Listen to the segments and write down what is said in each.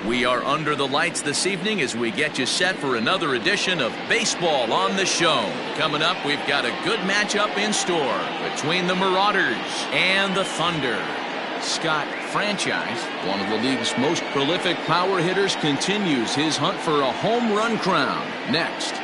We are under the lights this evening as we get you set for another edition of Baseball on the Show. Coming up, we've got a good matchup in store between the Marauders and the Thunder. Scott Franchise, one of the league's most prolific power hitters, continues his hunt for a home run crown. Next.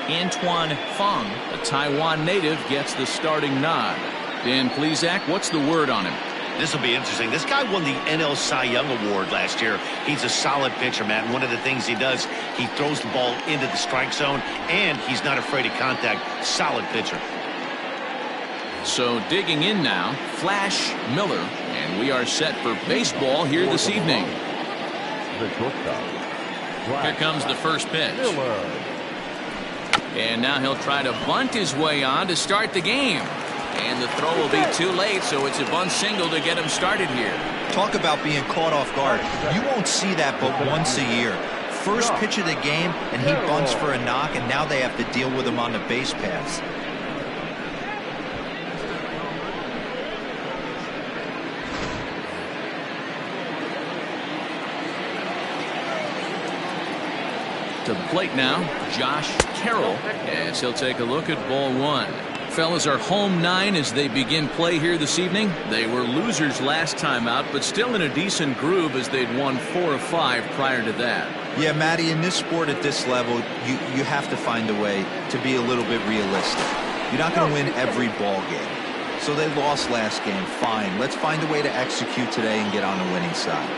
Antoine Fong, a Taiwan native, gets the starting nod. Dan Plesac, what's the word on him? This will be interesting. This guy won the NL Cy Young Award last year. He's a solid pitcher, Matt. And one of the things he does, he throws the ball into the strike zone, and he's not afraid of contact. Solid pitcher. So digging in now, Flash Miller, and we are set for baseball here this evening. Here comes the first pitch. And now he'll try to bunt his way on to start the game. And the throw will be too late, so it's a bunt single to get him started here. Talk about being caught off guard. You won't see that but once a year. First pitch of the game, and he bunts for a knock, and now they have to deal with him on the base paths. To the plate now, Josh Carroll, as he'll take a look at ball one. Fellas are home 9 as they begin play here this evening. They were losers last time out, but still in a decent groove as they'd won 4 of 5 prior to that. Yeah, Matty, in this sport at this level, you have to find a way to be a little bit realistic. You're not going to win every ball game. So they lost last game, fine. Let's find a way to execute today and get on the winning side.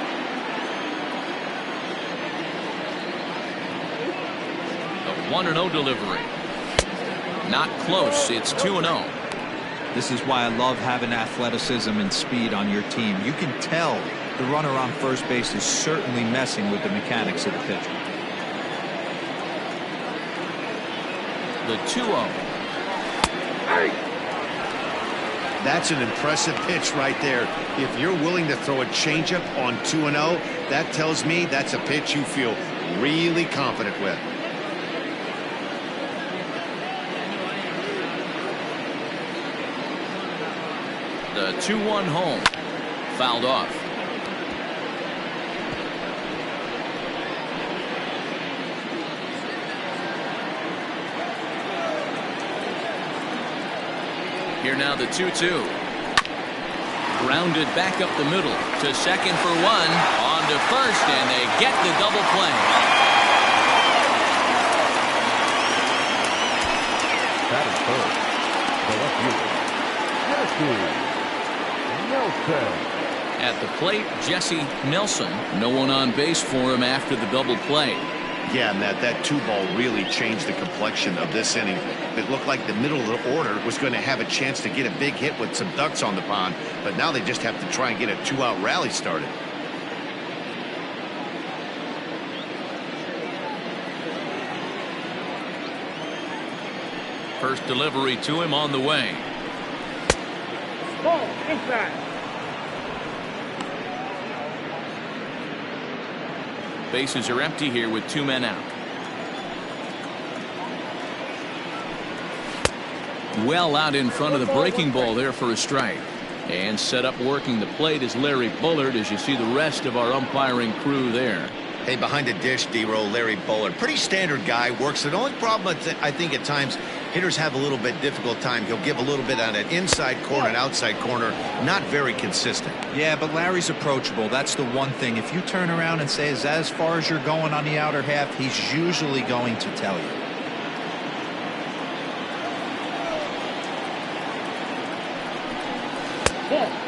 A 1-0 delivery. Not close. It's 2-0. This is why I love having athleticism and speed on your team. You can tell the runner on first base is certainly messing with the mechanics of the pitcher. The 2-0. That's an impressive pitch right there. If you're willing to throw a changeup on 2-0, that tells me that's a pitch you feel really confident with. The 2-1 home. Fouled off. Here now the 2-2. Grounded back up the middle to second for one. On to first, and they get the double play. That is first. The left fielder, Jesse Nelson. At the plate, Jesse Nelson. No one on base for him after the double play. Yeah, Matt, that 2-ball really changed the complexion of this inning. It looked like the middle of the order was going to have a chance to get a big hit with some ducks on the pond, but now they just have to try and get a 2-out rally started. First delivery to him on the way. Ball inside. Bases are empty here with 2 men out. Well out in front of the breaking ball there for a strike. And set up working the plate is Larry Bullard, as you see the rest of our umpiring crew there. Hey, behind the dish, D-Roll, Larry Bullard. Pretty standard guy, works. The only problem I think at times hitters have a little bit difficult time. He'll give a little bit on an inside corner and outside corner. Not very consistent. Yeah, but Larry's approachable. That's the one thing. If you turn around and say, is that as far as you're going on the outer half, he's usually going to tell you.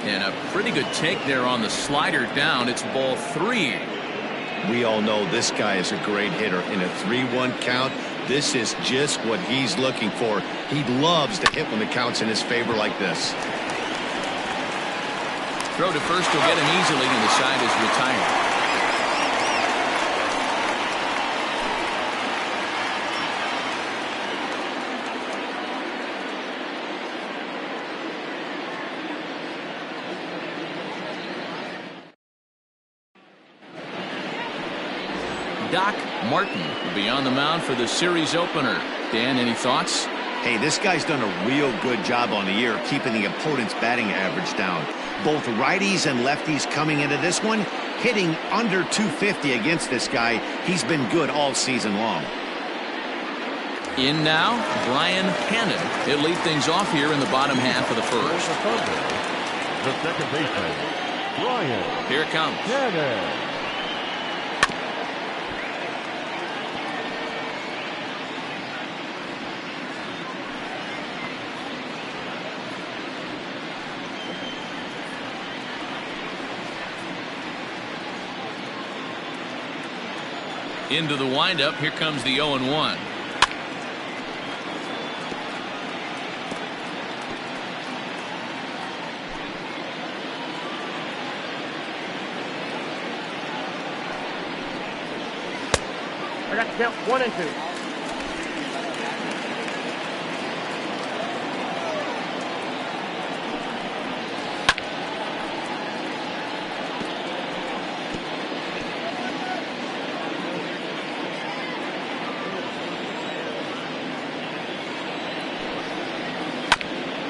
And a pretty good take there on the slider down. It's ball 3. We all know this guy is a great hitter. In a 3-1 count, this is just what he's looking for. He loves to hit when the count's in his favor like this. Throw to first will get him easily, and the side is retired. Doc Martin will be on the mound for the series opener. Dan, any thoughts? Hey, this guy's done a real good job on the year keeping the opponent's batting average down. both righties and lefties coming into this one, hitting under 250 against this guy. He's been good all season long. In now, Brian Hannon. He'll lead things off here in the bottom half of the first. The second baseman, Brian. Here it comes. Hannon. Into the windup. Here comes the 0-1. I got to count 1 and 2.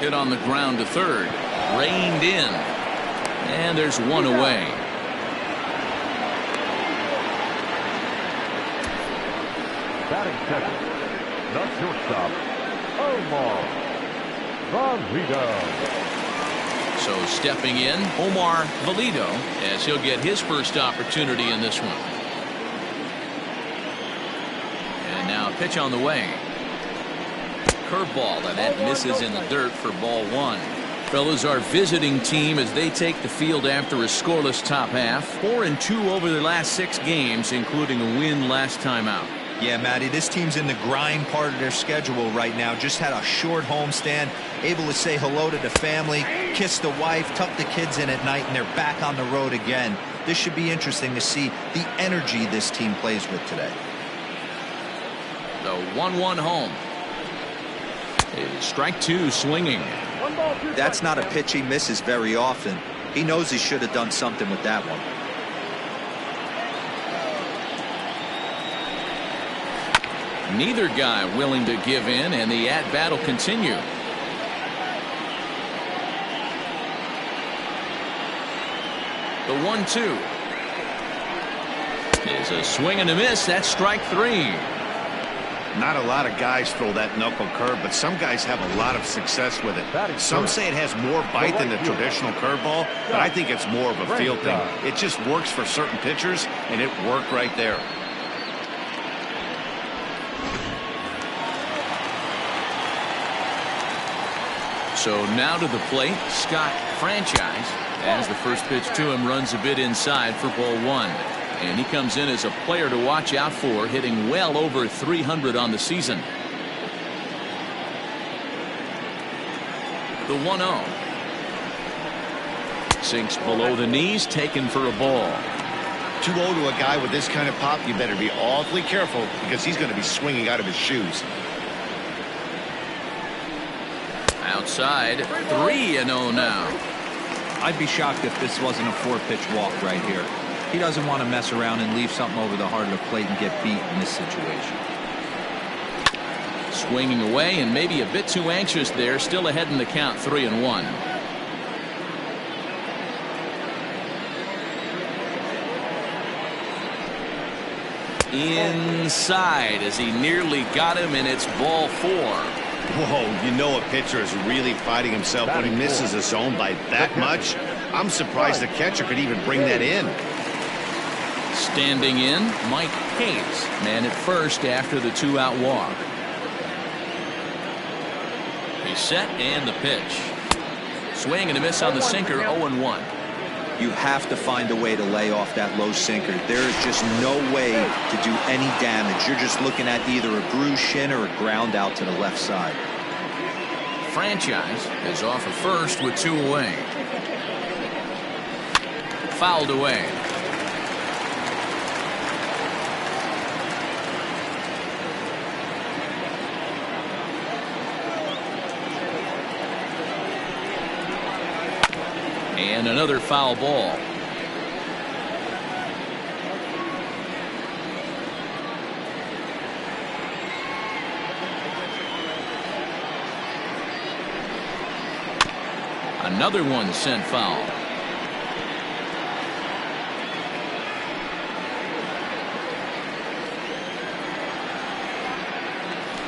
Hit on the ground to third. Reined in. And there's one away. Batting second, the shortstop, Omar Valido. So stepping in, Omar Valido, as he'll get his first opportunity in this one. And now a pitch on the way. Curveball, and that misses in the dirt for ball 1. Fellas, our visiting team as they take the field after a scoreless top half. 4-2 over their last 6 games, including a win last time out. Yeah, Matty, this team's in the grind part of their schedule right now. Just had a short homestand, able to say hello to the family, kiss the wife, tuck the kids in at night, and they're back on the road again. This should be interesting to see the energy this team plays with today. The 1-1 home. Strike 2 swinging. That's not a pitch he misses very often. He knows he should have done something with that one. Neither guy willing to give in, and the at-bat will continue. The 1-2 is a swing and a miss. That's strike 3. Not a lot of guys throw that knuckle curve, but some guys have a lot of success with it. Some say it has more bite than the traditional curveball, but I think it's more of a feel thing. It just works for certain pitchers, and it worked right there. So now to the plate, Scott Franchise, as the first pitch to him runs a bit inside for ball 1. And he comes in as a player to watch out for, hitting well over 300 on the season. The 1-0. Sinks below the knees, taken for a ball. 2-0 to a guy with this kind of pop, you better be awfully careful because he's going to be swinging out of his shoes. Outside, 3-0 now. I'd be shocked if this wasn't a 4-pitch walk right here. He doesn't want to mess around and leave something over the heart of the plate and get beat in this situation. Swinging away and maybe a bit too anxious there. Still ahead in the count, 3-1. Inside as he nearly got him, and it's ball 4. Whoa, you know a pitcher is really fighting himself when he misses a zone by that much. I'm surprised the catcher could even bring that in. Standing in, Mike Hayes, man at first after the 2-out walk. He's set and the pitch. Swing and a miss on the sinker, 0-1. You have to find a way to lay off that low sinker. There is just no way to do any damage. You're just looking at either a bruised shin or a ground out to the left side. Franchise is off of first with 2 away. Fouled away. And another foul ball. Another one sent foul.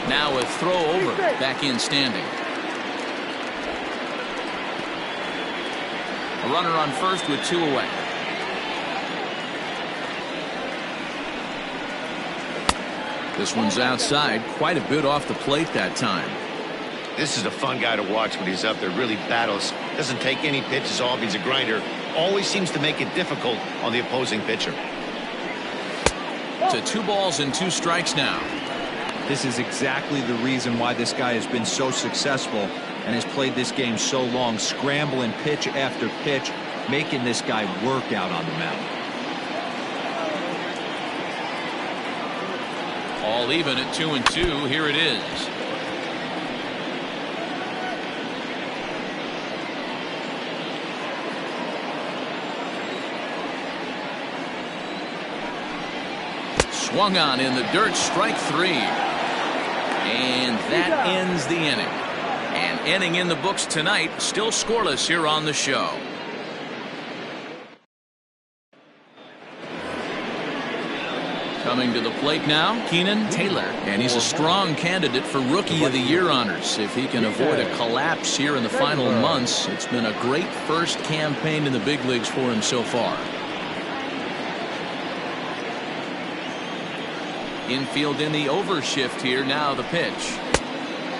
Now a throw over, back in standing. A runner on first with 2 away. This one's outside, quite a bit off the plate that time. This is a fun guy to watch when he's up there. Really battles. Doesn't take any pitches off. He's a grinder. Always seems to make it difficult on the opposing pitcher. To 2 balls and 2 strikes now. This is exactly the reason why this guy has been so successful and has played this game so long, scrambling pitch after pitch, making this guy work out on the mound. All even at 2-2. Here it is. Swung on in the dirt, strike 3. And that ends the inning. An inning in the books tonight, still scoreless here on the show. Coming to the plate now, Keenan Taylor. And he's a strong candidate for Rookie of the Year honors. If he can avoid a collapse here in the final months, it's been a great first campaign in the big leagues for him so far. Infield in the overshift here. Now the pitch.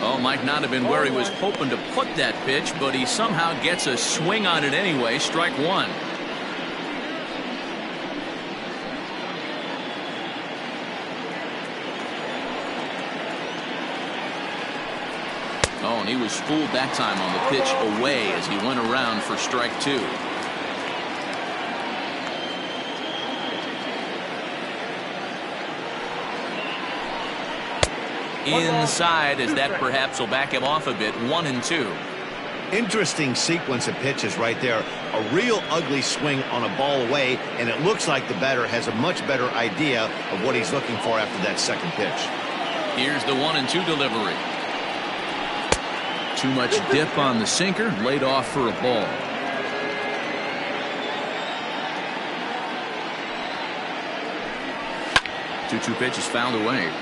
Oh, might not have been where he was hoping to put that pitch, but he somehow gets a swing on it anyway. Strike 1. Oh, and he was fooled that time on the pitch away as he went around for strike 2. Inside, as that perhaps will back him off a bit. 1-2. Interesting sequence of pitches right there. A real ugly swing on a ball away, and it looks like the batter has a much better idea of what he's looking for after that second pitch. Here's the 1-2 delivery. Too much dip on the sinker, laid off for a ball. Two pitches fouled away.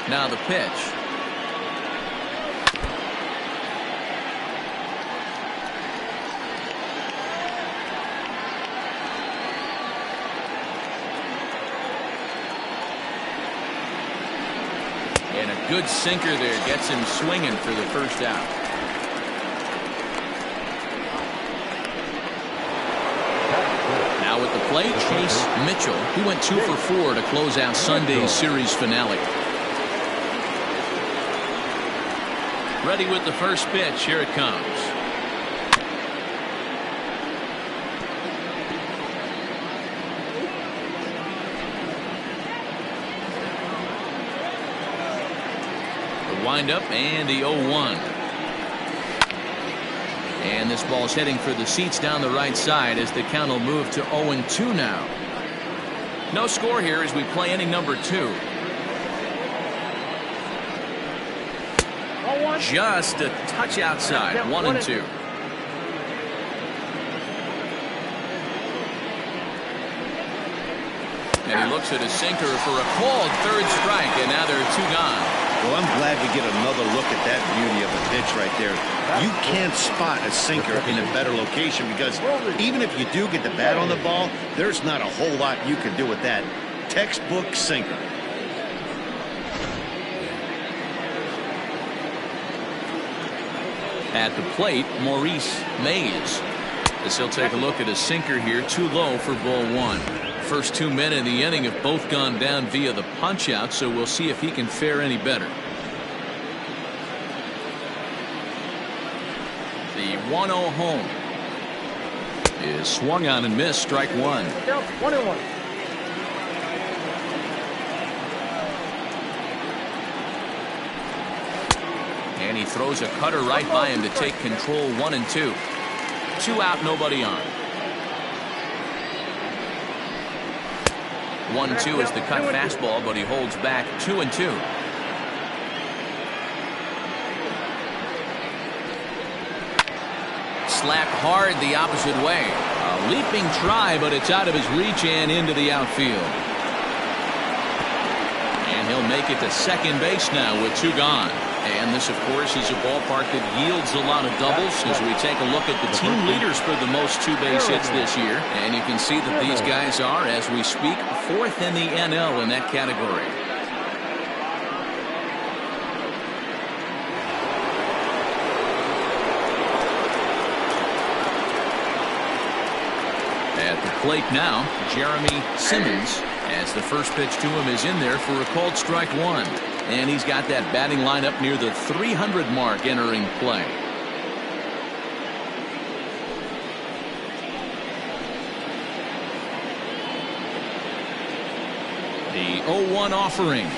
Now the pitch. And a good sinker there gets him swinging for the first out. Now at the plate, Chase Mitchell. He went 2 for 4 to close out Sunday's series finale. Ready with the first pitch. Here it comes. The windup and the 0-1. And this ball's heading for the seats down the right side as the count will move to 0-2 now. No score here as we play inning number 2. Just a touch outside. 1-2. And he looks at his sinker for a called third strike, and now there are 2 gone. Well, I'm glad we get another look at that beauty of a pitch right there. You can't spot a sinker in a better location because even if you do get the bat on the ball, there's not a whole lot you can do with that. Textbook sinker. At the plate, Maurice Mays. As he'll take a look at a sinker here, too low for ball 1. First 2 men in the inning have both gone down via the punch out, so we'll see if he can fare any better. The 1-0 home is swung on and missed. Strike 1. 1-1. And he throws a cutter right by him to take control. 1-2. 2 out, nobody on. 1-2 is the cut fastball, but he holds back. 2-2. slapped hard the opposite way. A leaping try, but it's out of his reach and into the outfield. And he'll make it to second base now with 2 gone. And this, of course, is a ballpark that yields a lot of doubles as we take a look at the team leaders for the most 2-base hits this year. And you can see that these guys are, as we speak, 4th in the NL in that category. At the plate now, Jeremy Simmons, as the first pitch to him is in there for a called strike 1. And he's got that batting line up near the 300 mark entering play. The 0-1 offering.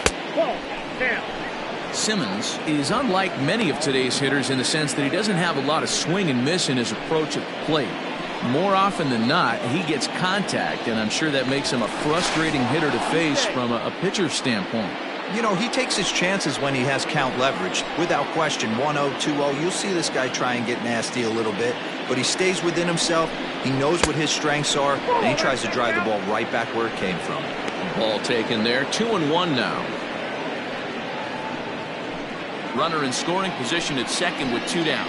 Simmons is unlike many of today's hitters in the sense that he doesn't have a lot of swing and miss in his approach at the plate. More often than not, he gets contact, and I'm sure that makes him a frustrating hitter to face from a pitcher's standpoint. You know, he takes his chances when he has count leverage. Without question, 1-0, 2-0, you'll see this guy try and get nasty a little bit, but he stays within himself. He knows what his strengths are, and he tries to drive the ball right back where it came from. Ball taken there, 2-1 now. Runner in scoring position at second with 2 down.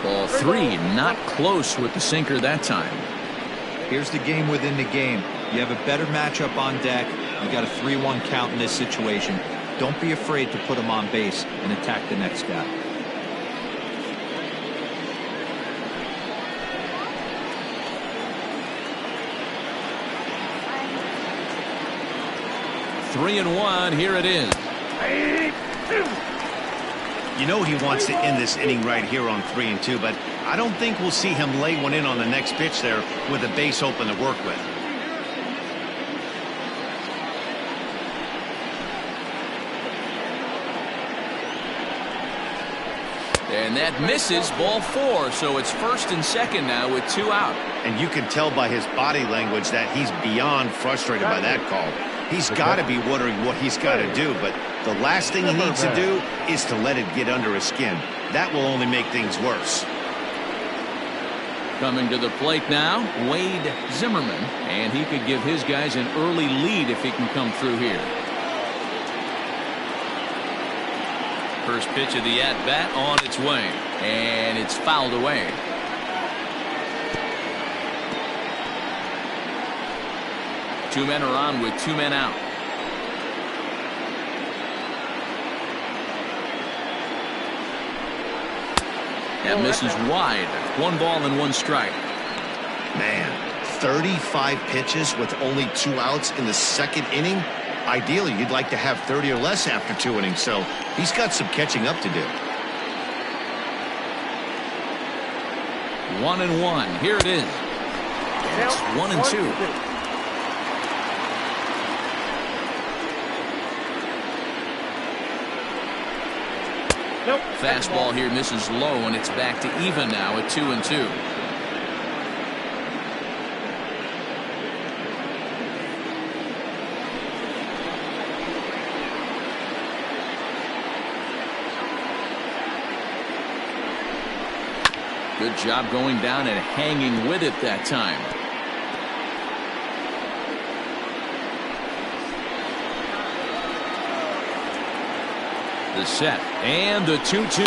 Ball 3, not close with the sinker that time. Here's the game within the game. You have a better matchup on deck. You got a 3-1 count in this situation. Don't be afraid to put him on base and attack the next guy. Three and 1. Here it is. You know he wants to end this inning right here on 3-2, but I don't think we'll see him lay one in on the next pitch there with a base open to work with. And that misses, ball 4, so it's first and second now with 2 out. And you can tell by his body language that he's beyond frustrated by that call. He's got to be wondering what he's got to do, but the last thing he needs to do is to let it get under his skin. That will only make things worse. Coming to the plate now, Wade Zimmerman, and he could give his guys an early lead if he can come through here. First pitch of the at-bat on its way, and it's fouled away. Two men are on with 2 men out. That misses wide. 1 ball and 1 strike. Man, 35 pitches with only 2 outs in the second inning. Ideally, you'd like to have 30 or less after 2 innings, so he's got some catching up to do. 1-1. Here it is. It's 1-2. Nope. Fastball here misses low, and it's back to even now at 2-2. Good job going down and hanging with it that time. The set and the 2-2.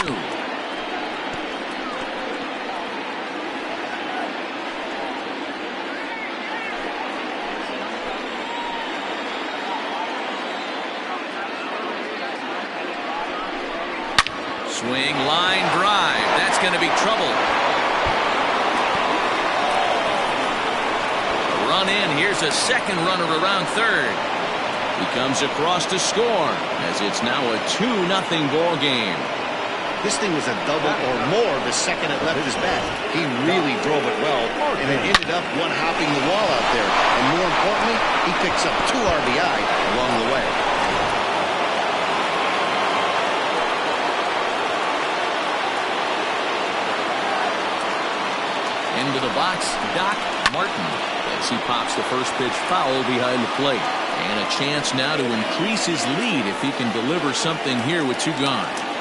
Swing, line drive. That's going to be trouble. A run in. Here's a second runner around third. He comes across to score as it's now a 2-0 ball game. This thing was a double or more the second it left his bat. He really drove it well, and it ended up one-hopping the wall out there. And more importantly, he picks up 2 RBI along the way. Into the box, Doc Martin, as he pops the first pitch foul behind the plate. And a chance now to increase his lead if he can deliver something here with 2 gone.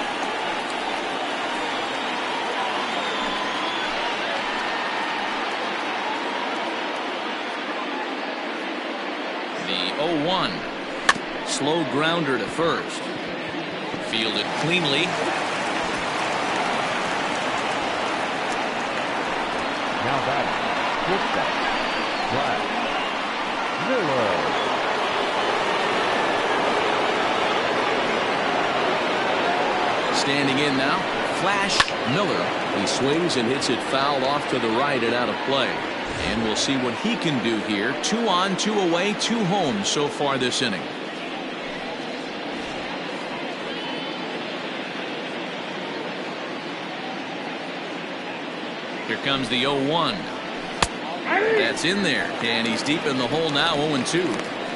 0-1. Slow grounder to first. Fielded cleanly. Now batting. Switchback. Drive. Miller. Standing in now, Flash Miller. He swings and hits it foul off to the right and out of play. And we'll see what he can do here. 2 on, 2 away, 2 home so far this inning. Here comes the 0-1. That's in there, and he's deep in the hole now. 0-2.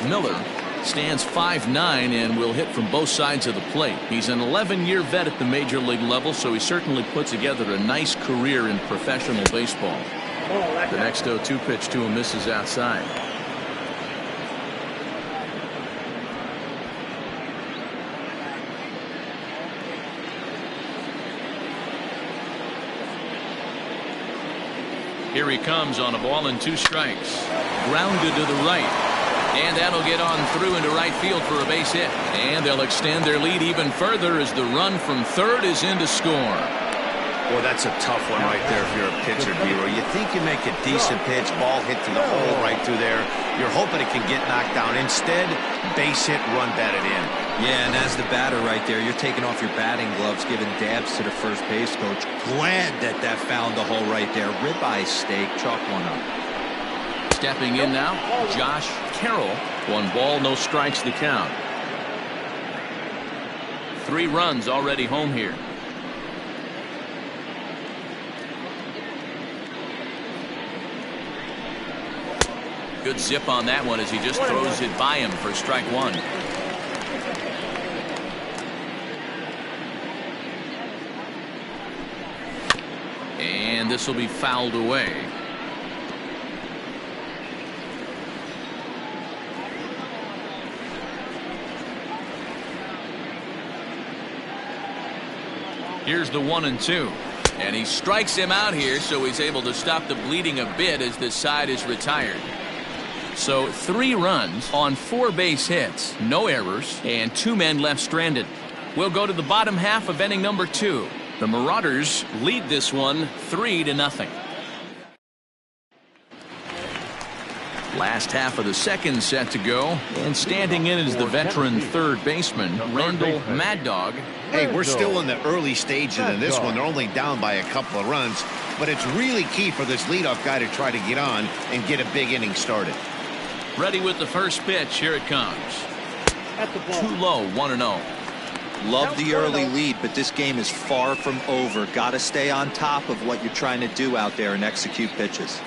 Miller stands 5'9" and will hit from both sides of the plate. He's an 11-year vet at the major league level, so he certainly put together a nice career in professional baseball. The next 0-2 pitch to him misses outside. Here he comes on a ball and 2 strikes. Grounded to the right. And that'll get on through into right field for a base hit. And they'll extend their lead even further as the run from third is in to score. Well, that's a tough one right there if you're a pitcher, D-Roy. You think you make a decent pitch, ball hit to the hole right through there. You're hoping it can get knocked down. Instead, base hit, run batted in. Yeah, and as the batter right there, you're taking off your batting gloves, giving dabs to the first base coach. Glad that found the hole right there. Ribeye steak, chalk one up. Stepping in now, Josh Carroll. 1 ball, no strikes the count. 3 runs already home here. Good zip on that one as he just throws it by him for strike 1. And this will be fouled away. Here's the 1-2. And he strikes him out here, so he's able to stop the bleeding a bit as this side is retired. So 3 runs on 4 base hits, no errors, and 2 men left stranded. We'll go to the bottom half of inning number 2. The Marauders lead this one 3-0. Last half of the second set to go, and standing in is the veteran third baseman, Randall Mad Dog. Hey, we're still in the early stages of this one. They're only down by a couple of runs, but it's really key for this leadoff guy to try to get on and get a big inning started. Ready with the first pitch. Here it comes. Too low, 1-0. Love the early lead, but this game is far from over. Got to stay on top of what you're trying to do out there and execute pitches.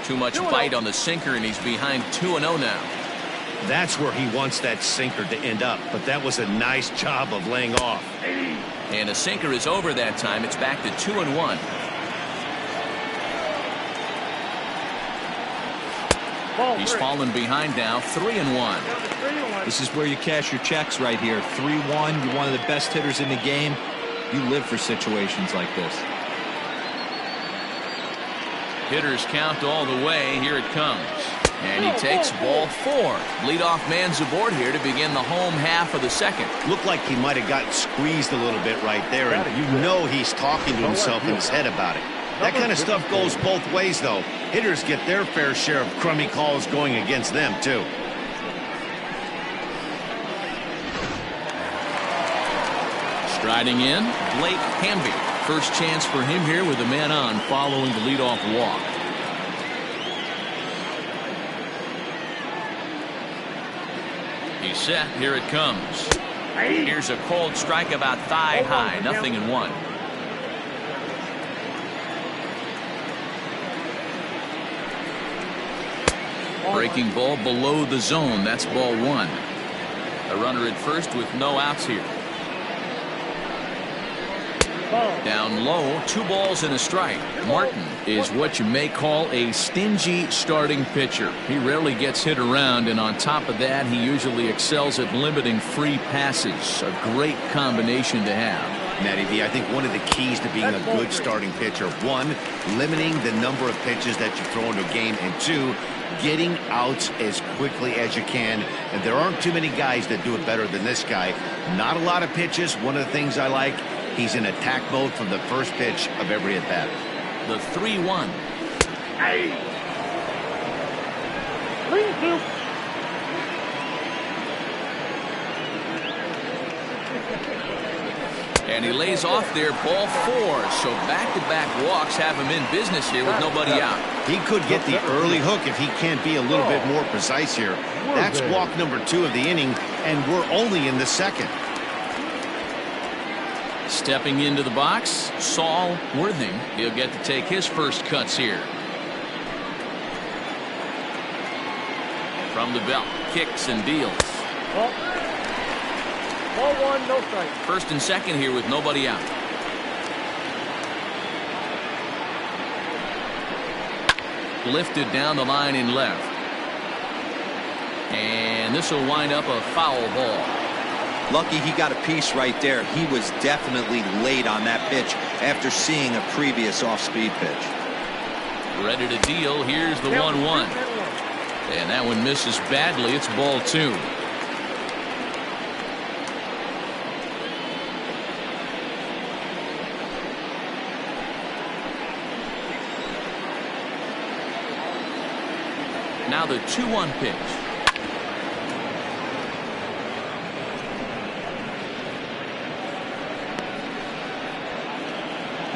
Too much bite on the sinker, and he's behind 2-0 now. That's where he wants that sinker to end up, but that was a nice job of laying off. And a sinker is over that time. It's back to 2-1. He's fallen behind now, 3-1. This is where you cash your checks right here. 3-1. You're one of the best hitters in the game. You live for situations like this. Hitters count all the way. Here it comes. And he takes ball 4. Leadoff man's aboard here to begin the home half of the second. Looked like he might have gotten squeezed a little bit right there, and you know he's talking to himself in his head about it. That kind of stuff goes both ways, though. Hitters get their fair share of crummy calls going against them, too. Striding in, Blake Hamby. First chance for him here with a man on following the leadoff walk. He's set. Here it comes. Here's a cold strike about thigh high. 0-1. Breaking ball below the zone. That's ball 1. A runner at first with no outs here. Down low, 2 balls and a strike. Martin is what you may call a stingy starting pitcher. He rarely gets hit around, and on top of that, he usually excels at limiting free passes. A great combination to have. Matty V, I think one of the keys to being a good starting pitcher, one, limiting the number of pitches that you throw into a game, and two, getting outs as quickly as you can. And there aren't too many guys that do it better than this guy. Not a lot of pitches. One of the things I like, he's in attack mode from the first pitch of every at-bat. The 3-1. And he lays off there, ball 4. So back-to-back walks have him in business here with nobody out. He could get the early hook if he can't be a little bit more precise here. That's walk number 2 of the inning, and we're only in the second. Stepping into the box, Saul Worthing. He'll get to take his first cuts here. From the belt, kicks and deals. Ball 1, no strike. First and second here with nobody out. Lifted down the line in left. And this will wind up a foul ball. Lucky he got a piece right there. He was definitely late on that pitch after seeing a previous off-speed pitch. Ready to deal. Here's the 1-1. And that one misses badly. It's ball 2. Now the 2-1 pitch.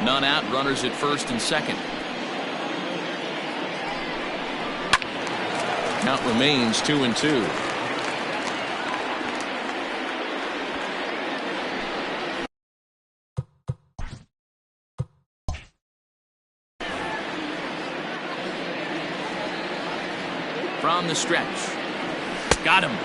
None out, runners at first and second. Count remains 2-2. From the stretch. Got him.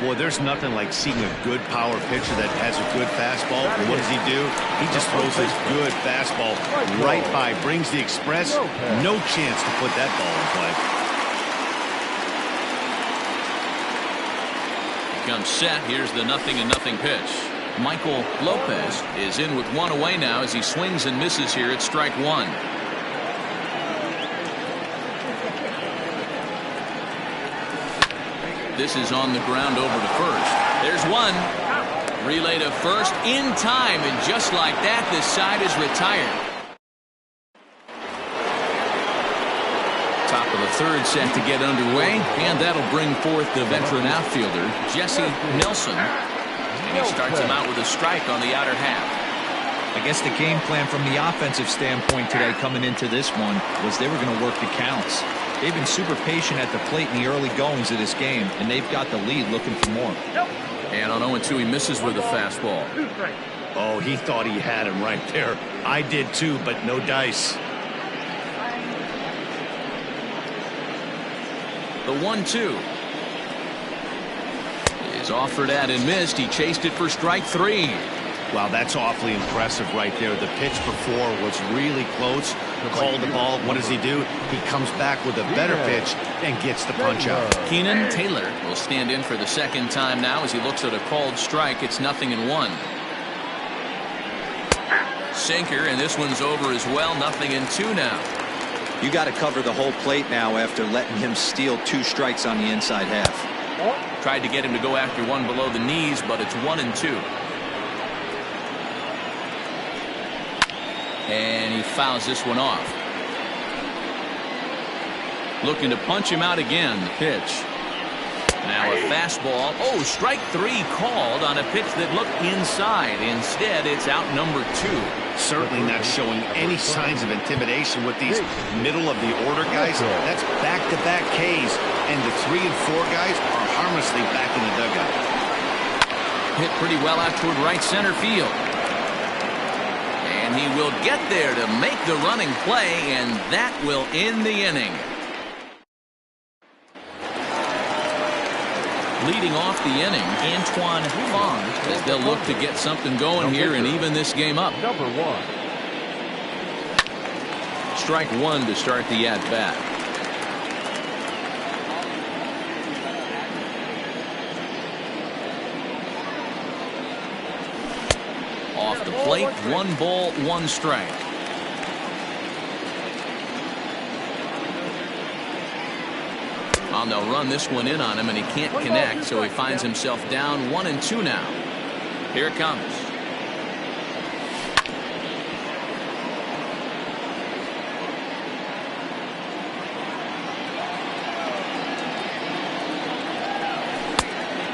Boy, there's nothing like seeing a good power pitcher that has a good fastball. And what does he do? He just throws this good fastball right by, brings the express. No chance to put that ball in play. Comes set. Here's the 0-0 pitch. Michael Lopez is in with one away now as he swings and misses here at strike 1. This is on the ground over to first. There's one. Relay to first in time, and just like that, this side is retired. Top of the third set to get underway, and that'll bring forth the veteran outfielder, Jesse Nelson. And he starts him out with a strike on the outer half. I guess the game plan from the offensive standpoint today coming into this one was they were going to work the counts. They've been super patient at the plate in the early goings of this game, and they've got the lead looking for more. And on 0-2, he misses with a fastball. Oh, he thought he had him right there. I did too, but no dice. The 1-2 is offered at and missed. He chased it for strike 3. Wow, that's awfully impressive right there. The pitch before was really close. Called the ball. What does he do? He comes back with a better pitch and gets the punch out. Keenan Taylor will stand in for the second time now as he looks at a called strike. It's 0-1. Sinker, and this one's over as well. 0-2 now. You got to cover the whole plate now after letting him steal 2 strikes on the inside half. Tried to get him to go after one below the knees, but it's 1-2. And he fouls this one off. Looking to punch him out again. The pitch. Now a fastball. Oh, strike 3 called on a pitch that looked inside. Instead, it's out number 2. Certainly not showing any signs of intimidation with these middle of the order guys. That's back-to-back Ks. And the 3 and 4 guys are harmlessly back in the dugout. Hit pretty well out toward right center field. And he will get there to make the running play, and that will end the inning. Leading off the inning, Antoine Fong, as they'll look to get something going here and even this game up. Number 1. Strike 1 to start the at-bat. plate. 1 ball, 1 strike. They'll run this one in on him, and he can't connect, so he finds himself down 1-2 now. Here it comes.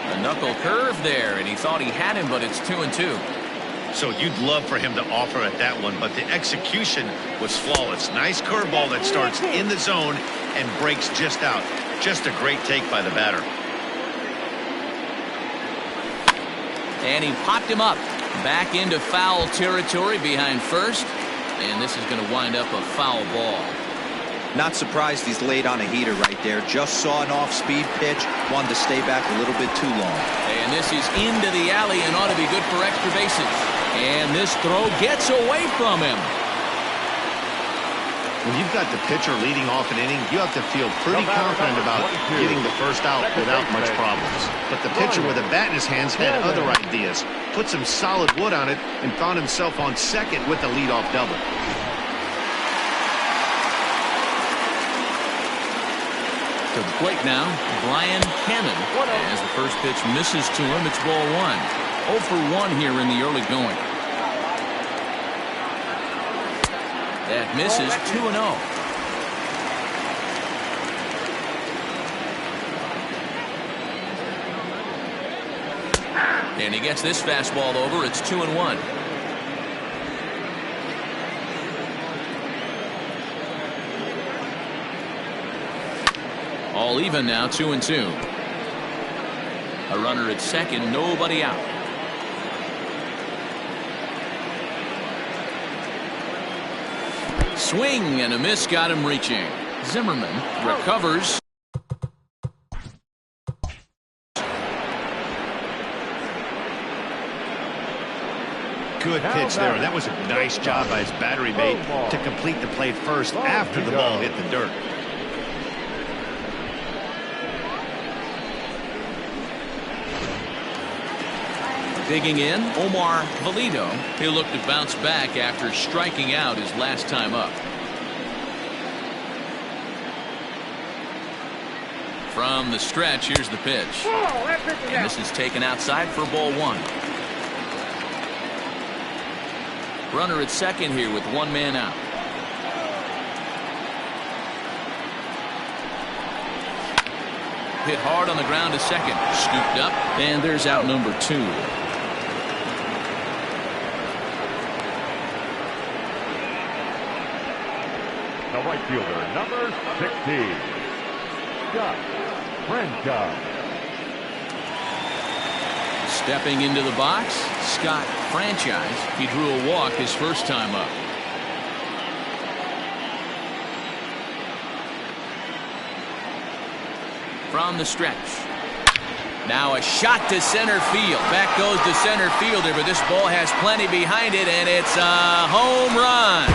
A knuckle curve there, and he thought he had him, but it's 2-2. So you'd love for him to offer at that one, but the execution was flawless. Nice curveball that starts in the zone and breaks just out. Just a great take by the batter. And he popped him up. Back into foul territory behind first. And this is going to wind up a foul ball. Not surprised he's laid on a heater right there. Just saw an off-speed pitch. Wanted to stay back a little bit too long. And this is into the alley and ought to be good for extra bases. And this throw gets away from him. When you've got the pitcher leading off an inning, you have to feel pretty confident about getting the first out without much problems. But the pitcher with a bat in his hands had other ideas. Put some solid wood on it and found himself on second with the leadoff double. To the plate now, Brian Cannon. As the first pitch misses to him, it's ball 1. 0 for 1 here in the early going. That misses 2-0. And he gets this fastball over. It's 2-1. All even now, 2-2. A runner at second, nobody out. Swing and a miss got him reaching. Zimmerman recovers. Good pitch there. That was a nice job by his battery mate to complete the play first after the ball hit the dirt. Digging in, Omar Valido. He'll look to bounce back after striking out his last time up. From the stretch, here's the pitch. And this is taken outside for ball 1. Runner at second here with 1 man out. Hit hard on the ground to second. Scooped up, and there's out number 2. The right fielder, number 16, Scott Franchise. Stepping into the box, Scott Franchise. He drew a walk his first time up. From the stretch. Now a shot to center field. Back goes the center fielder, but this ball has plenty behind it, and it's a home run.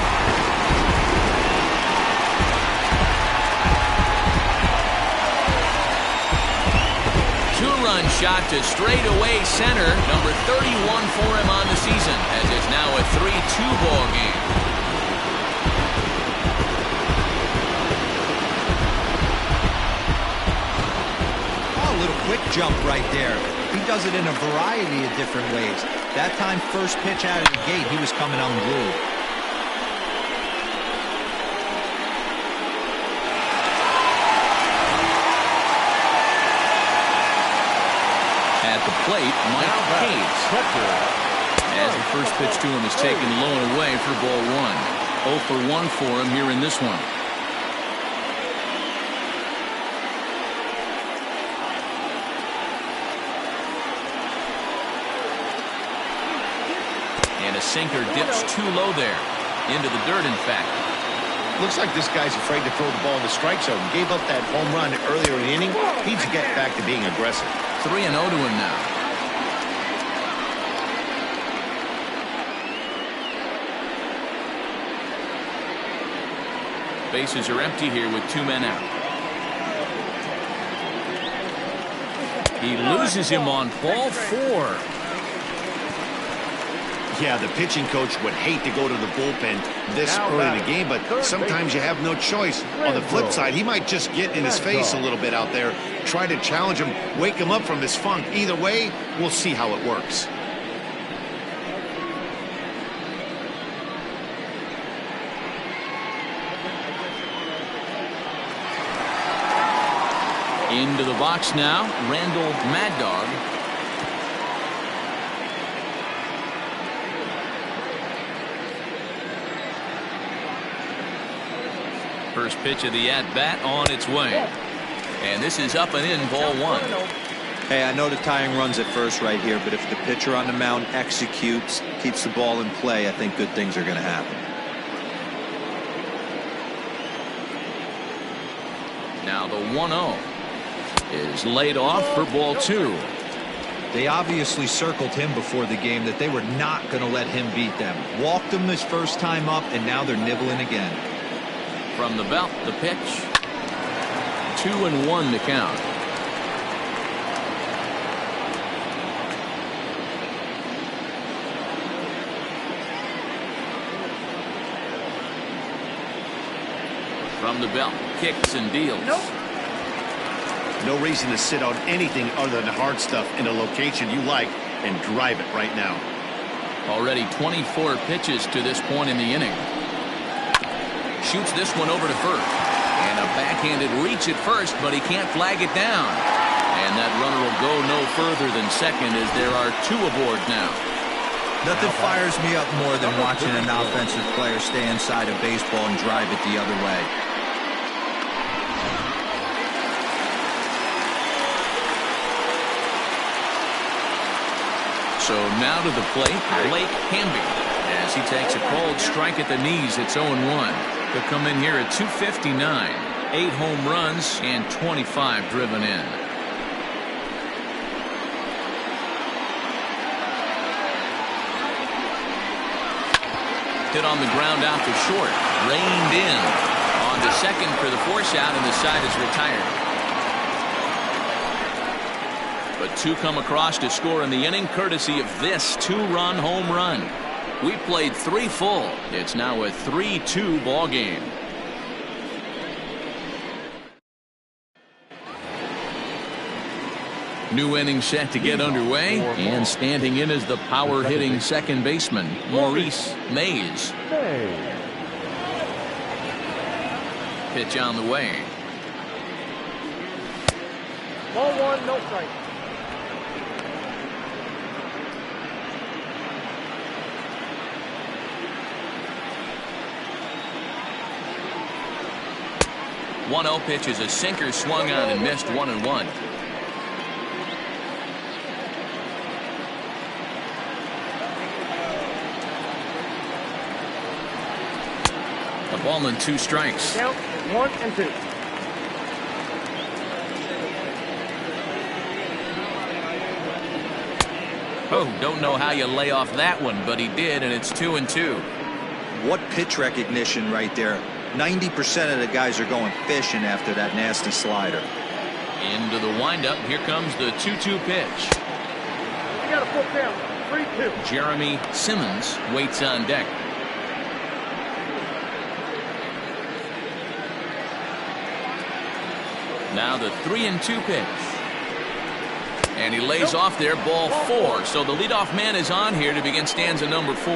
Two-run shot to straightaway center. Number 31 for him on the season, as it's now a 3-2 ball game. Oh, a little quick jump right there. He does it in a variety of different ways. That time, first pitch out of the gate, he was coming unglued. At the plate, Mike Hayes. As the first pitch to him is taken low and away for ball 1. 0 for 1 for him here in this one. And a sinker dips too low there. Into the dirt, in fact. Looks like this guy's afraid to throw the ball in the strike zone. Gave up that home run earlier in the inning. Needs to get back to being aggressive. 3-0 to him now. Bases are empty here with 2 men out. He loses him on ball 4. Yeah, the pitching coach would hate to go to the bullpen this early in the game, but sometimes you have no choice. On the flip side, he might just get in his face a little bit out there, try to challenge him, wake him up from his funk. Either way, we'll see how it works. Into the box now, Randall Mad Dog. First pitch of the at-bat on its way. And this is up and in, ball one. Hey, I know the tying run's at first right here, but if the pitcher on the mound executes, keeps the ball in play, I think good things are going to happen. Now the 1-0 is laid off for ball two. They obviously circled him before the game that they were not going to let him beat them. Walked him his first time up, and now they're nibbling again. From the belt, the pitch. 2-1 to count. From the belt, kicks and deals. No reason to sit on anything other than hard stuff in a location you like and drive it right now. Already 24 pitches to this point in the inning. Shoots this one over to first. And a backhanded reach at first, but he can't flag it down. And that runner will go no further than second as there are two aboard now. Nothing fires me up more than watching an offensive player stay inside a baseball and drive it the other way. So now to the plate, Blake Hamby. As he takes a cold strike at the knees, it's 0-1. He'll come in here at 259. 8 home runs and 25 driven in. Hit on the ground out to short. Reined in. On to second for the force out, and the side is retired. But two come across to score in the inning, courtesy of this 2-run home run. We played 3 full. It's now a 3-2 ball game. New inning set to get underway, and standing in is the power hitting second baseman, Maurice Mays. Pitch on the way. Ball one, no strike. One 1-0 pitch is a sinker swung on and missed 1-1. A ball and 2 strikes. Count 1-2. Oh, don't know how you lay off that one, but he did, and it's 2-2. What pitch recognition right there. 90% of the guys are going fishing after that nasty slider. Into the windup. Here comes the 2-2 pitch. We got a full count. 3-2. Jeremy Simmons waits on deck. Now the 3-2 pitch. And he lays off there, ball 4. So the leadoff man is on here to begin stanza number 4.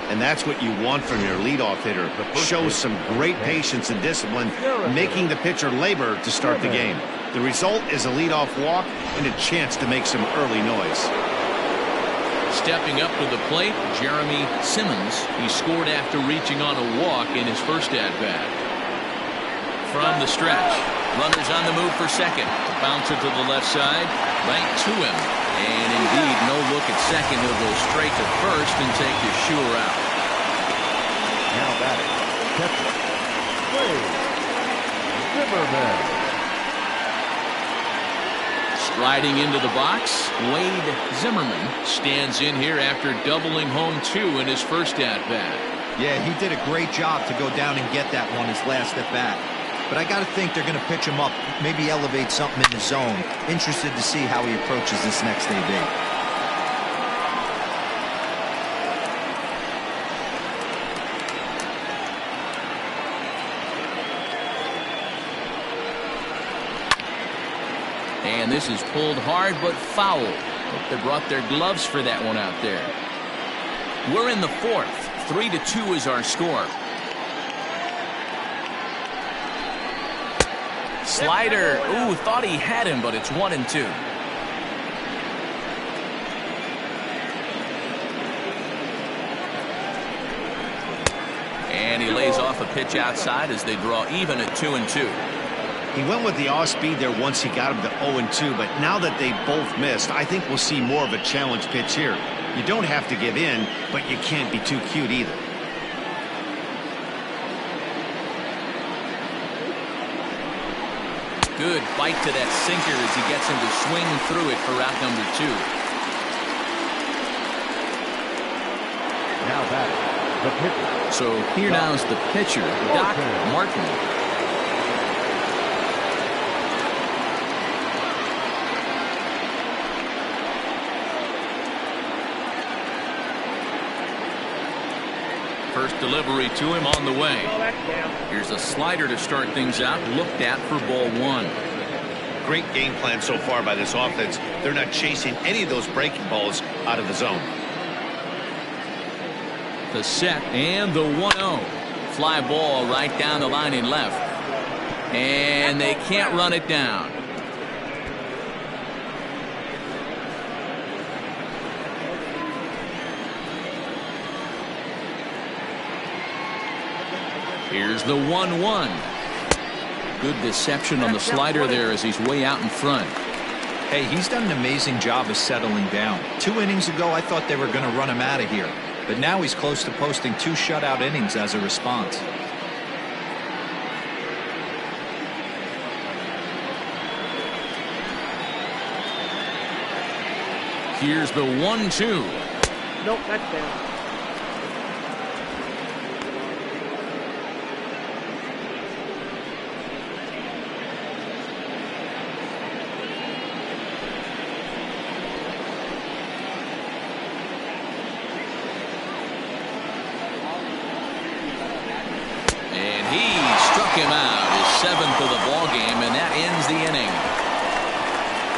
And that's what you want from your leadoff hitter. Shows some great patience and discipline, making the pitcher labor to start the game. The result is a leadoff walk and a chance to make some early noise. Stepping up to the plate, Jeremy Simmons. He scored after reaching on a walk in his first at-bat. From the stretch, runners on the move for second. Bouncer to the left side, right to him. And indeed, no look at second. He'll go straight to first and take the sure out. Now batting, catcher, Wade Zimmerman. Striding into the box, Wade Zimmerman stands in here after doubling home 2 in his first at-bat. Yeah, he did a great job to go down and get that one his last at-bat. But I got to think they're going to pitch him up, maybe elevate something in the zone. Interested to see how he approaches this next AB. And this is pulled hard but foul. Hope they brought their gloves for that one out there. We're in the fourth. 3-2 is our score. Slider. Ooh, thought he had him, but it's 1-2. And he lays off a pitch outside as they draw even at 2-2. He went with the off speed there once he got him to 0-2, but now that they both missed, I think we'll see more of a challenge pitch here. You don't have to give in, but you can't be too cute either. Good bite to that sinker as he gets him to swing through it for out number 2. Now batting, the pitcher. So here now is the pitcher, Doc Martin. First delivery to him on the way. Here's a slider to start things out, looked at for ball 1. Great game plan so far by this offense. They're not chasing any of those breaking balls out of the zone. The set and the 1-0. Fly ball right down the line in left. And they can't run it down. Here's the 1-1. Good deception on the slider there as he's way out in front. Hey, he's done an amazing job of settling down. 2 innings ago, I thought they were going to run him out of here. But now he's close to posting 2 shutout innings as a response. Here's the 1-2. Nope, that's down. Him out, his 7th of the ball game, and that ends the inning.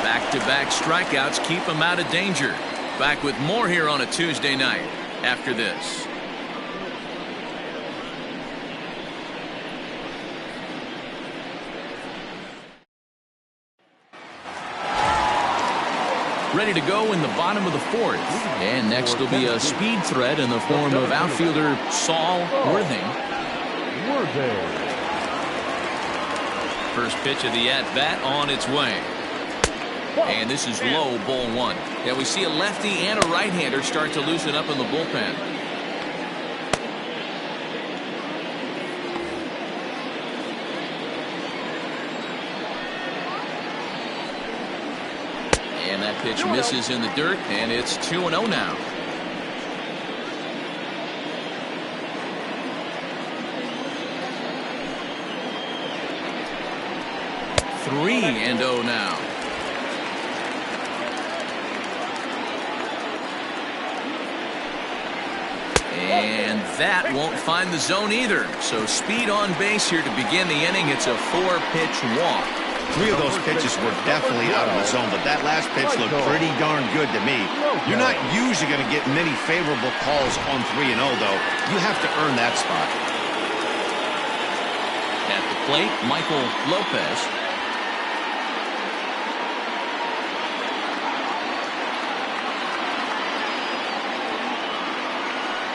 Back-to-back strikeouts keep him out of danger. Back with more here on a Tuesday night after this. Ready to go in the bottom of the 4th. And next will be a speed threat in the form of outfielder Saul Worthing. First pitch of the at-bat on its way. And this is low, ball 1. Yeah, we see a lefty and a right-hander start to loosen up in the bullpen. And that pitch misses in the dirt, and it's 2-0 now. 3-0 now. And that won't find the zone either. So speed on base here to begin the inning. It's a 4-pitch walk. 3 of those pitches were definitely out of the zone, but that last pitch looked pretty darn good to me. You're not usually going to get many favorable calls on 3-0, though. You have to earn that spot. At the plate, Michael Lopez.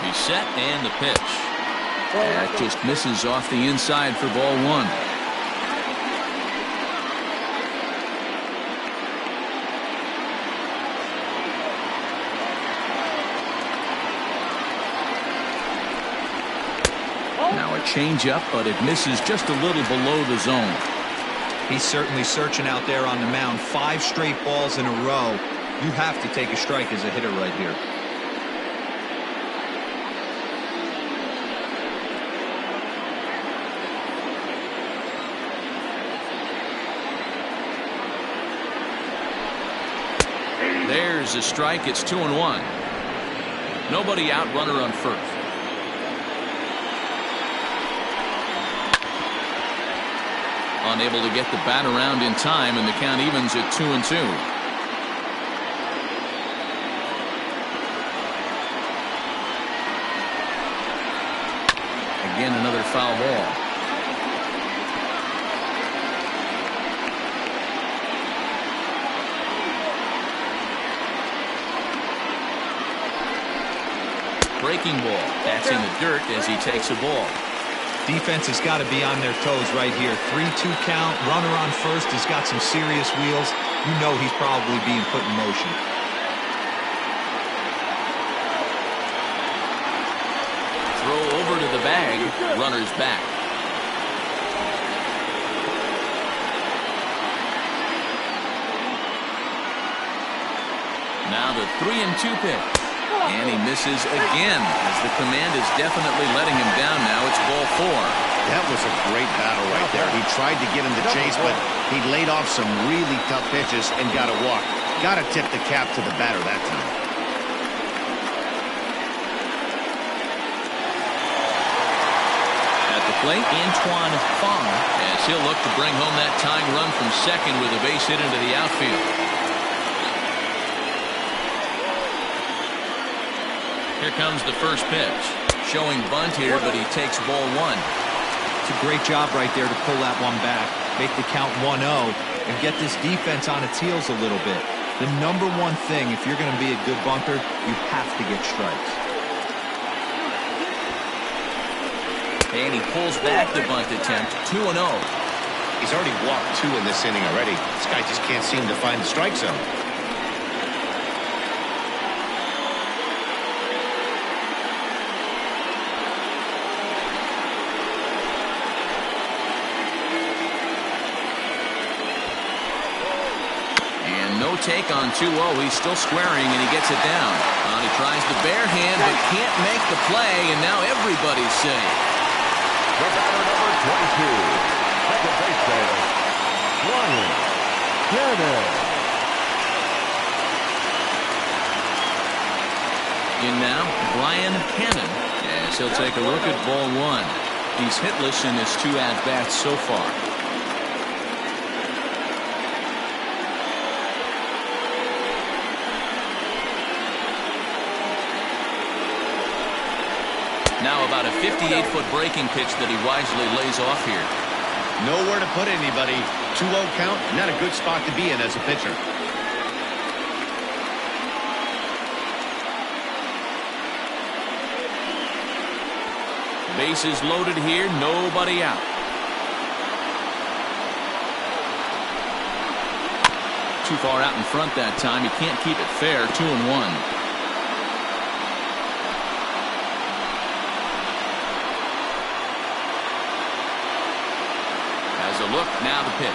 He's set, and the pitch. That just misses off the inside for ball 1. Now a changeup, but it misses just a little below the zone. He's certainly searching out there on the mound. 5 straight balls in a row. You have to take a strike as a hitter right here. There's a strike. It's 2-1. Nobody out, runner on first. Unable to get the bat around in time, and the count evens at 2-2. Again, another foul ball. Breaking ball. That's in the dirt as he takes a ball. Defense has got to be on their toes right here. 3-2 count. Runner on first has got some serious wheels. You know he's probably being put in motion. Throw over to the bag. Runner's back. Now the 3-2 pitch. And he misses again as the command is definitely letting him down now. It's ball 4. That was a great battle right there. He tried to get him to chase, but he laid off some really tough pitches and got a walk. Got to tip the cap to the batter that time. At the plate, Antoine Fong, as he'll look to bring home that tying run from second with a base hit into the outfield. Here comes the first pitch. Showing bunt here, but he takes ball 1. It's a great job right there to pull that one back. Make the count 1-0 and get this defense on its heels a little bit. The number one thing, if you're going to be a good bunter, you have to get strikes. And he pulls back the bunt attempt. 2-0. He's already walked 2 in this inning already. This guy just can't seem to find the strike zone. Take on 2-0. He's still squaring, and he gets it down. He tries the bare hand, but can't make the play, and now everybody's safe. The batter, number 22, second baseman, Brian Cannon. In now, Brian Cannon, as he'll take a look at ball 1. He's hitless in his 2 at-bats so far. Now about a 58-foot breaking pitch that he wisely lays off here. Nowhere to put anybody. 2-0 count, not a good spot to be in as a pitcher. Bases loaded here, nobody out. Too far out in front that time. He can't keep it fair. 2-1. Look, now the pitch.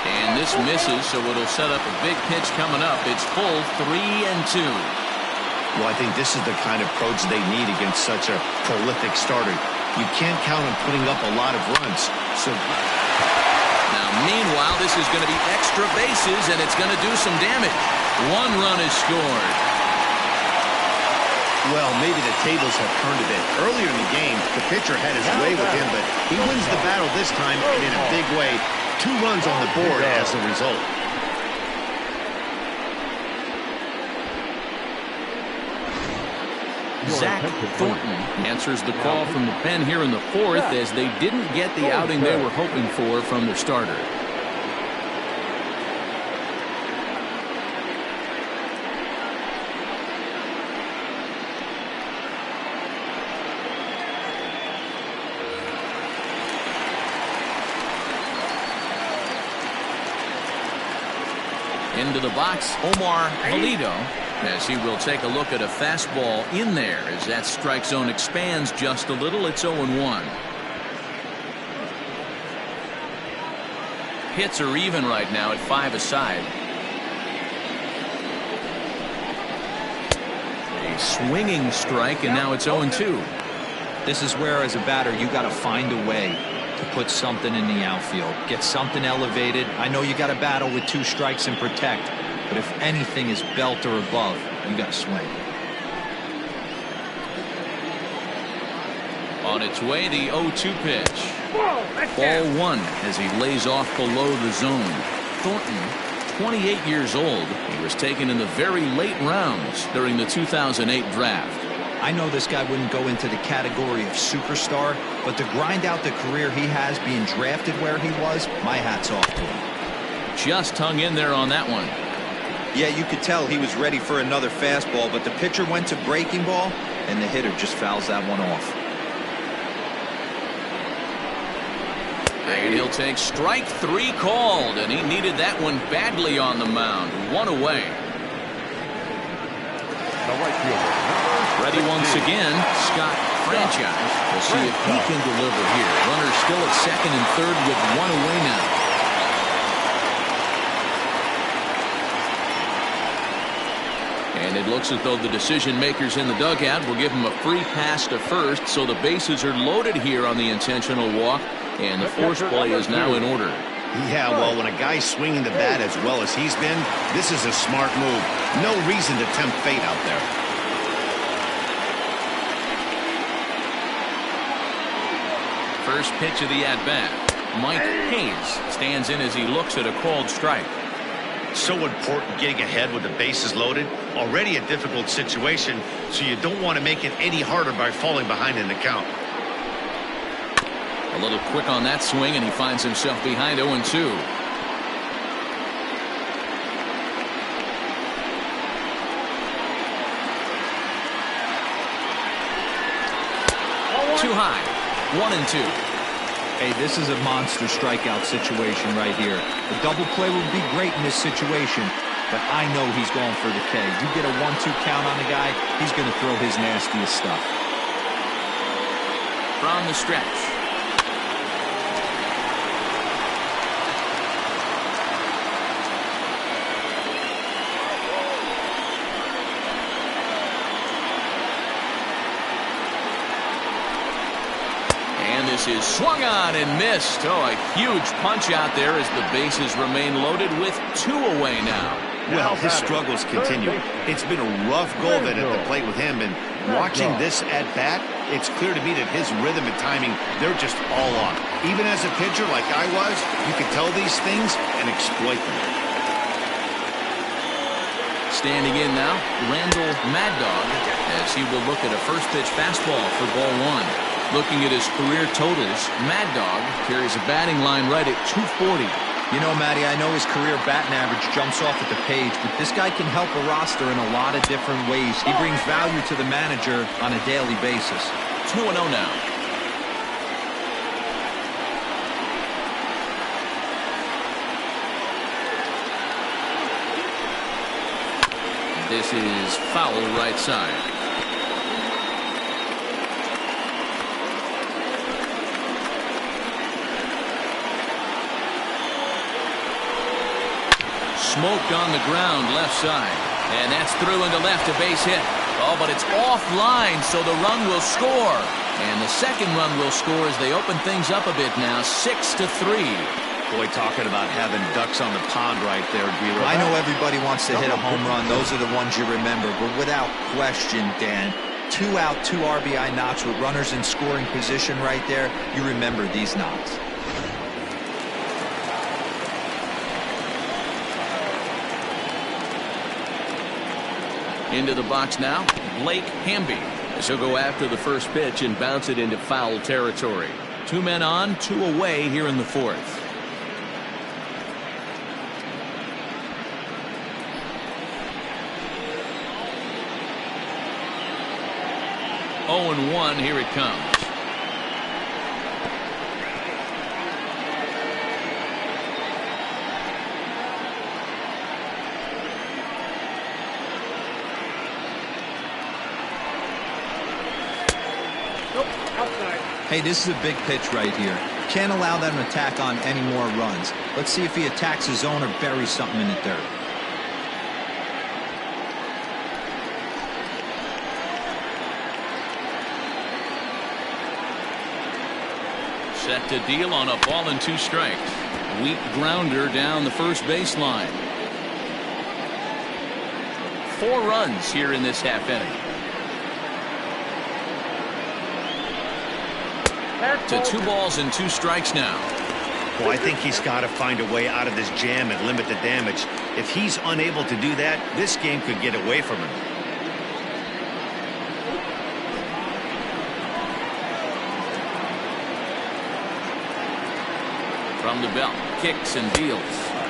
And this misses, so it'll set up a big pitch coming up. It's full 3-2. Well, I think this is the kind of approach they need against such a prolific starter. You can't count on putting up a lot of runs. So meanwhile, this is going to be extra bases, and it's going to do some damage. 1 run is scored. Well, maybe the tables have turned a bit. Earlier in the game, the pitcher had his way with him, but he wins the battle this time, and in a big way. 2 runs on the board as a result. Zach Thornton answers the call from the pen here in the 4th as they didn't get the outing they were hoping for from their starter. Into the box, Omar Valido, as he will take a look at a fastball in there as that strike zone expands just a little. It's 0-1. Hits are even right now at 5 aside. A swinging strike, and now it's 0-2. This is where, as a batter, you got to find a way to put something in the outfield. Get something elevated. I know you got to battle with 2 strikes and protect, but if anything is belt or above, you got to swing. On its way, the 0-2 pitch. Ball 1 as he lays off below the zone. Thornton, 28 years old. He was taken in the very late rounds during the 2008 draft. I know this guy wouldn't go into the category of superstar, but to grind out the career he has being drafted where he was, my hat's off to him. Just hung in there on that one. Yeah, you could tell he was ready for another fastball, but the pitcher went to breaking ball, and the hitter just fouls that one off. And he'll take strike 3 called, and he needed that one badly on the mound. 1 away. The right fielder, Ready once again, Scott Franchise. We'll see if he can deliver here. Runner still at second and third with 1 away now. And it looks as though the decision makers in the dugout will give him a free pass to first, so the bases are loaded here on the intentional walk, and the force play is now in order. Yeah, well, when a guy's swinging the bat as well as he's been, this is a smart move. No reason to tempt fate out there. First pitch of the at-bat. Mike Hayes stands in as he looks at a called strike. So important getting ahead with the bases loaded. Already a difficult situation, so you don't want to make it any harder by falling behind in the count. A little quick on that swing, and he finds himself behind 0-2. Too high. 1-2. Hey, this is a monster strikeout situation right here. A double play would be great in this situation, but I know he's going for the K. You get a 1-2 count on the guy, he's going to throw his nastiest stuff. From the stretch. This is swung on and missed. Oh, a huge punch out there as the bases remain loaded with 2 away now. Well, his struggles continue. It's been a rough go then at the plate with him, and watching this at bat, it's clear to me that his rhythm and timing, they're just all off. Even as a pitcher like I was, you could tell these things and exploit them. Standing in now, Randall Mad Dog, as he will look at a first pitch fastball for ball 1. Looking at his career totals, Mad Dog carries a batting line right at 240. You know, Matty, I know his career batting average jumps off at the page, but this guy can help a roster in a lot of different ways. He brings value to the manager on a daily basis. 2-0 now. This is foul right side. Smoked on the ground left side, and that's through into left, a base hit. Oh, but it's offline, so the run will score, and the second run will score as they open things up a bit now, 6-3. Boy, talking about having ducks on the pond right there, Wheeler. I know everybody wants to hit a home run. Those are the ones you remember, but without question, Dan, 2 out, 2 RBI knocks with runners in scoring position right there. You remember these knocks. Into the box now, Blake Hamby, as he'll go after the first pitch and bounce it into foul territory. 2 men on, 2 away here in the 4th. Oh, and 1, here it comes. Hey, this is a big pitch right here. Can't allow them to tack on any more runs. Let's see if he attacks his zone or buries something in the dirt. Set to deal on a ball and 2 strikes. Weak grounder down the first baseline. 4 runs here in this half inning. To 2 balls and 2 strikes now. Well, I think he's got to find a way out of this jam and limit the damage. If he's unable to do that, this game could get away from him. From the belt, kicks and deals.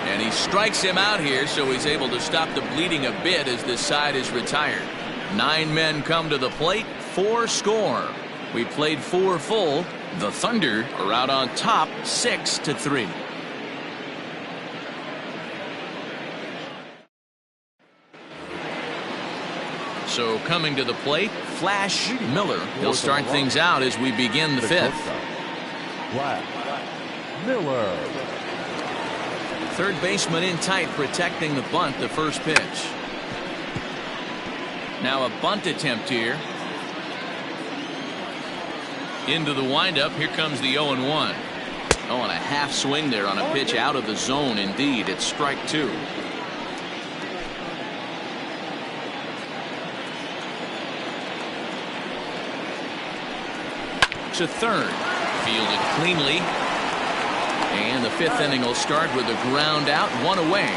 And he strikes him out here, so he's able to stop the bleeding a bit as this side is retired. 9 men come to the plate, 4 score. We played 4 full. The Thunder are out on top 6-3. So coming to the plate, Flash Miller. He'll start things out as we begin the 5th. Flash Miller. Third baseman in tight, protecting the bunt, the first pitch. Now a bunt attempt here. Into the windup. Here comes the 0-1. Oh, and a half swing there on a pitch out of the zone. Indeed, it's strike 2. To third. Fielded cleanly. And the 5th inning will start with a ground out, 1 away.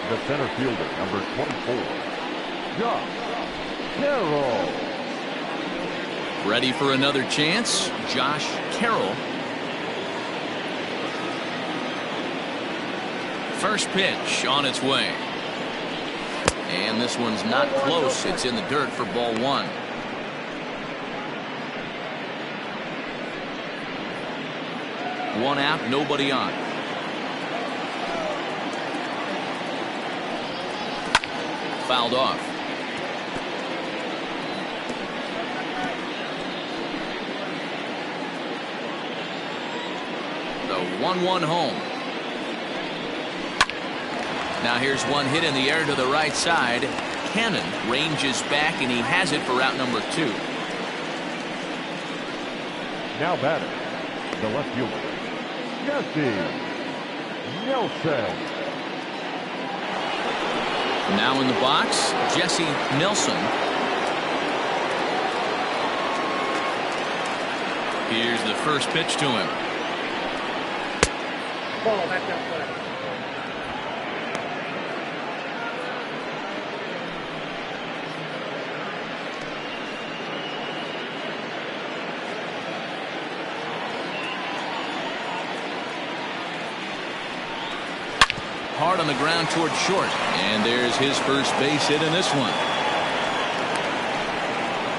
The center fielder, number 24, Josh Carroll. Ready for another chance, Josh Carroll. First pitch on its way. And this one's not close. It's in the dirt for ball 1. One out, nobody on. Fouled off. The 1-1 home. Now here's one hit in the air to the right side. Cannon ranges back, and he has it for out number 2. Now batter, the left fielder, Jesse Nelson. Now in the box, Jesse Nelson. Here's the first pitch to him. Ball, that's outside. Hard on the ground toward short. And there's his first base hit in this one.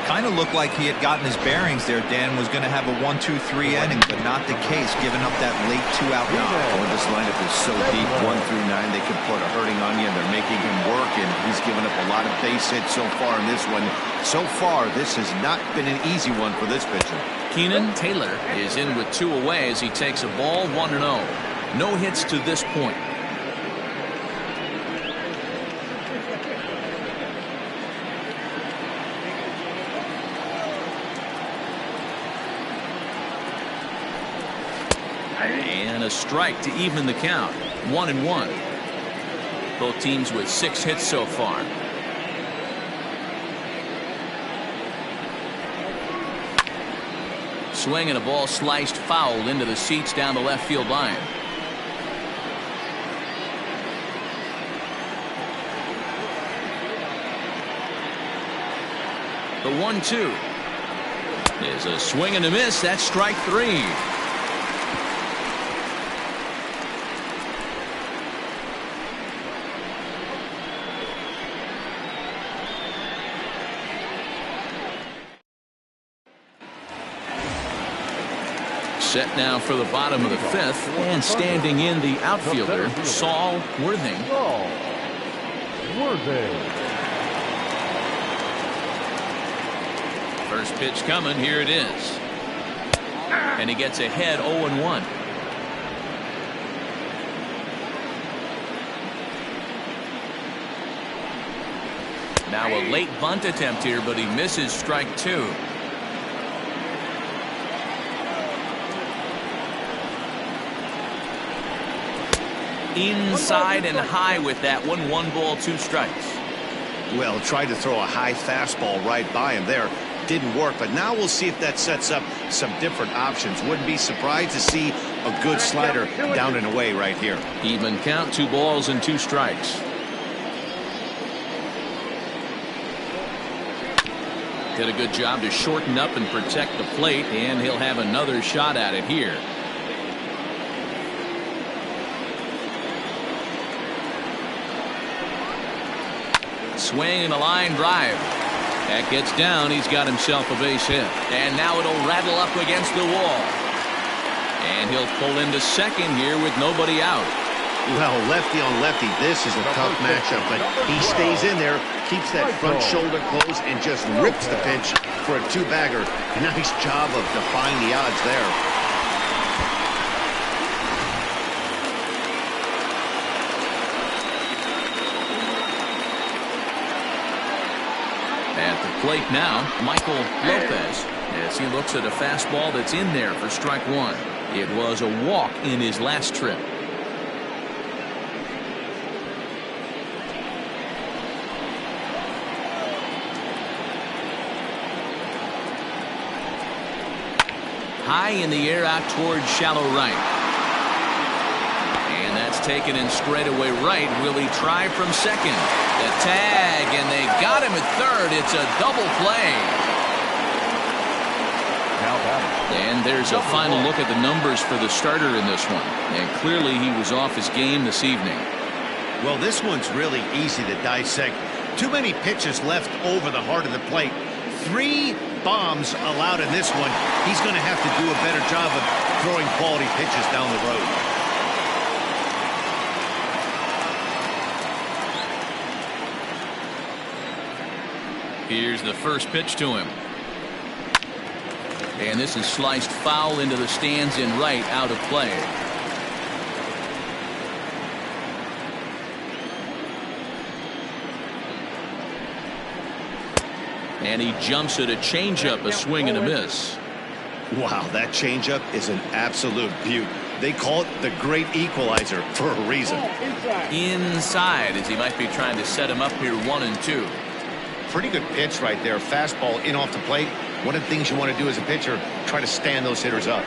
Kind of looked like he had gotten his bearings there. Dan was going to have a 1-2-3 inning, but not the case, giving up that late 2-out knock. Oh, this lineup is so deep, 1 through 9. They could put a hurting on you, and they're making him work, and he's given up a lot of base hits so far in this one. So far, this has not been an easy one for this pitcher. Keenan Taylor is in with 2 away as he takes a ball, 1-0. No hits to this point. And a strike to even the count. 1-1. Both teams with 6 hits so far. Swing and a ball sliced foul into the seats down the left field line. The 1-2 is a swing and a miss. That's strike 3. Set now for the bottom of the 5th, and standing in the outfielder, Saul Worthing. Saul Worthing. First pitch coming. Here it is. And he gets ahead 0-1. Now a late bunt attempt here, but he misses strike 2. Inside and high with that one. 1 ball, 2 strikes. Well, tried to throw a high fastball right by him there. Didn't work, but now we'll see if that sets up some different options. Wouldn't be surprised to see a good slider down and away right here. Even count, 2 balls and 2 strikes. Did a good job to shorten up and protect the plate, and he'll have another shot at it here. Swing and a line drive. That gets down. He's got himself a base hit. And now it'll rattle up against the wall. And he'll pull into second here with nobody out. Well, lefty on lefty, this is a tough matchup, but he stays in there, keeps that front shoulder closed, and just rips the pitch for a 2-bagger. Nice job of defying the odds there. At the plate now, Michael Lopez, as he looks at a fastball that's in there for strike 1. It was a walk in his last trip. High in the air out towards shallow right. And that's taken in straightaway right. Will he try from second? The tag, and they got him at third. It's a double play. And there's a final look at the numbers for the starter in this one. And clearly he was off his game this evening. Well, this one's really easy to dissect. Too many pitches left over the heart of the plate. 3 bombs allowed in this one. He's going to have to do a better job of throwing quality pitches down the road. Here's the first pitch to him. And this is sliced foul into the stands in right, out of play. And he jumps at a changeup, a swing and a miss. Wow, that changeup is an absolute beaut. They call it the great equalizer for a reason. Inside, as he might be trying to set him up here 1-2. Pretty good pitch right there. Fastball in off the plate. One of the things you want to do as a pitcher, try to stand those hitters up.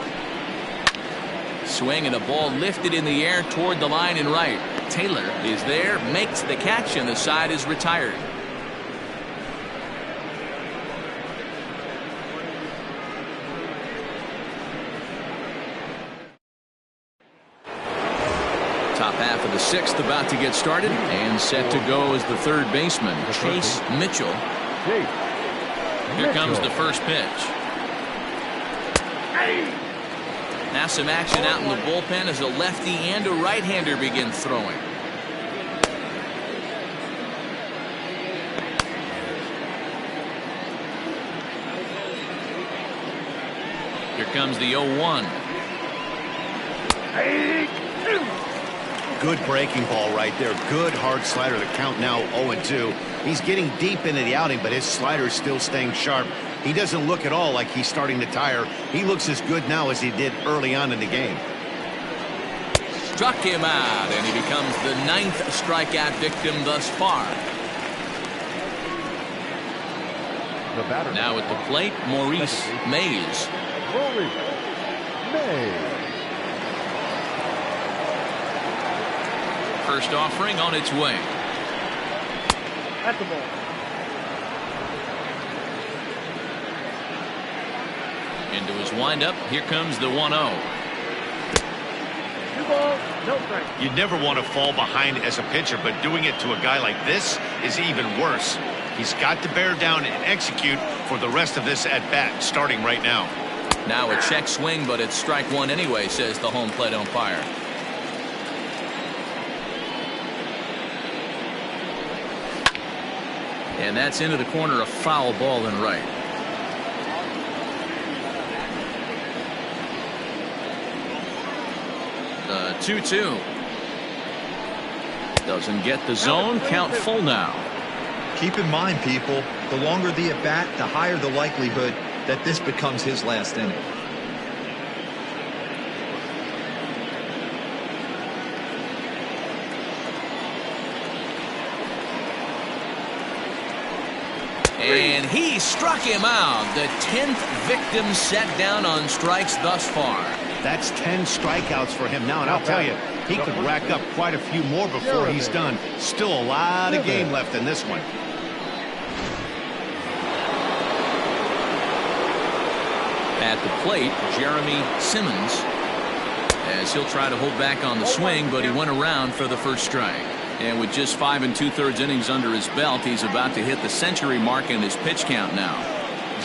Swing and a ball lifted in the air toward the line in right. Taylor is there, makes the catch, and the side is retired. Top half of the 6th about to get started, and set to go as the third baseman, Chase Mitchell. Here comes the first pitch. Now some action out in the bullpen as a lefty and a right-hander begin throwing. Here comes the 0-1. Good breaking ball right there. Good hard slider. The count now 0-2. He's getting deep into the outing, but his slider is still staying sharp. He doesn't look at all like he's starting to tire. He looks as good now as he did early on in the game. Struck him out, and he becomes the 9th strikeout victim thus far. Now at the plate, Maurice Mays. First offering on its way. That's the ball. Into his windup. Here comes the 1-0. 2 balls, no strike. You never want to fall behind as a pitcher, but doing it to a guy like this is even worse. He's got to bear down and execute for the rest of this at-bat, starting right now. Now a check swing, but it's strike 1 anyway, says the home plate umpire. And that's into the corner, a foul ball in right. The 2-2. Doesn't get the zone. Count full now. Keep in mind, people, the longer the at-bat, the higher the likelihood that this becomes his last inning. And he struck him out. The 10th victim set down on strikes thus far. That's 10 strikeouts for him now, and I'll tell you, he could rack up quite a few more before he's done. Still a lot of game left in this one. At the plate, Jeremy Simmons, as he'll try to hold back on the swing, but he went around for the first strike. And with just 5 2/3 innings under his belt, he's about to hit the century mark in his pitch count now.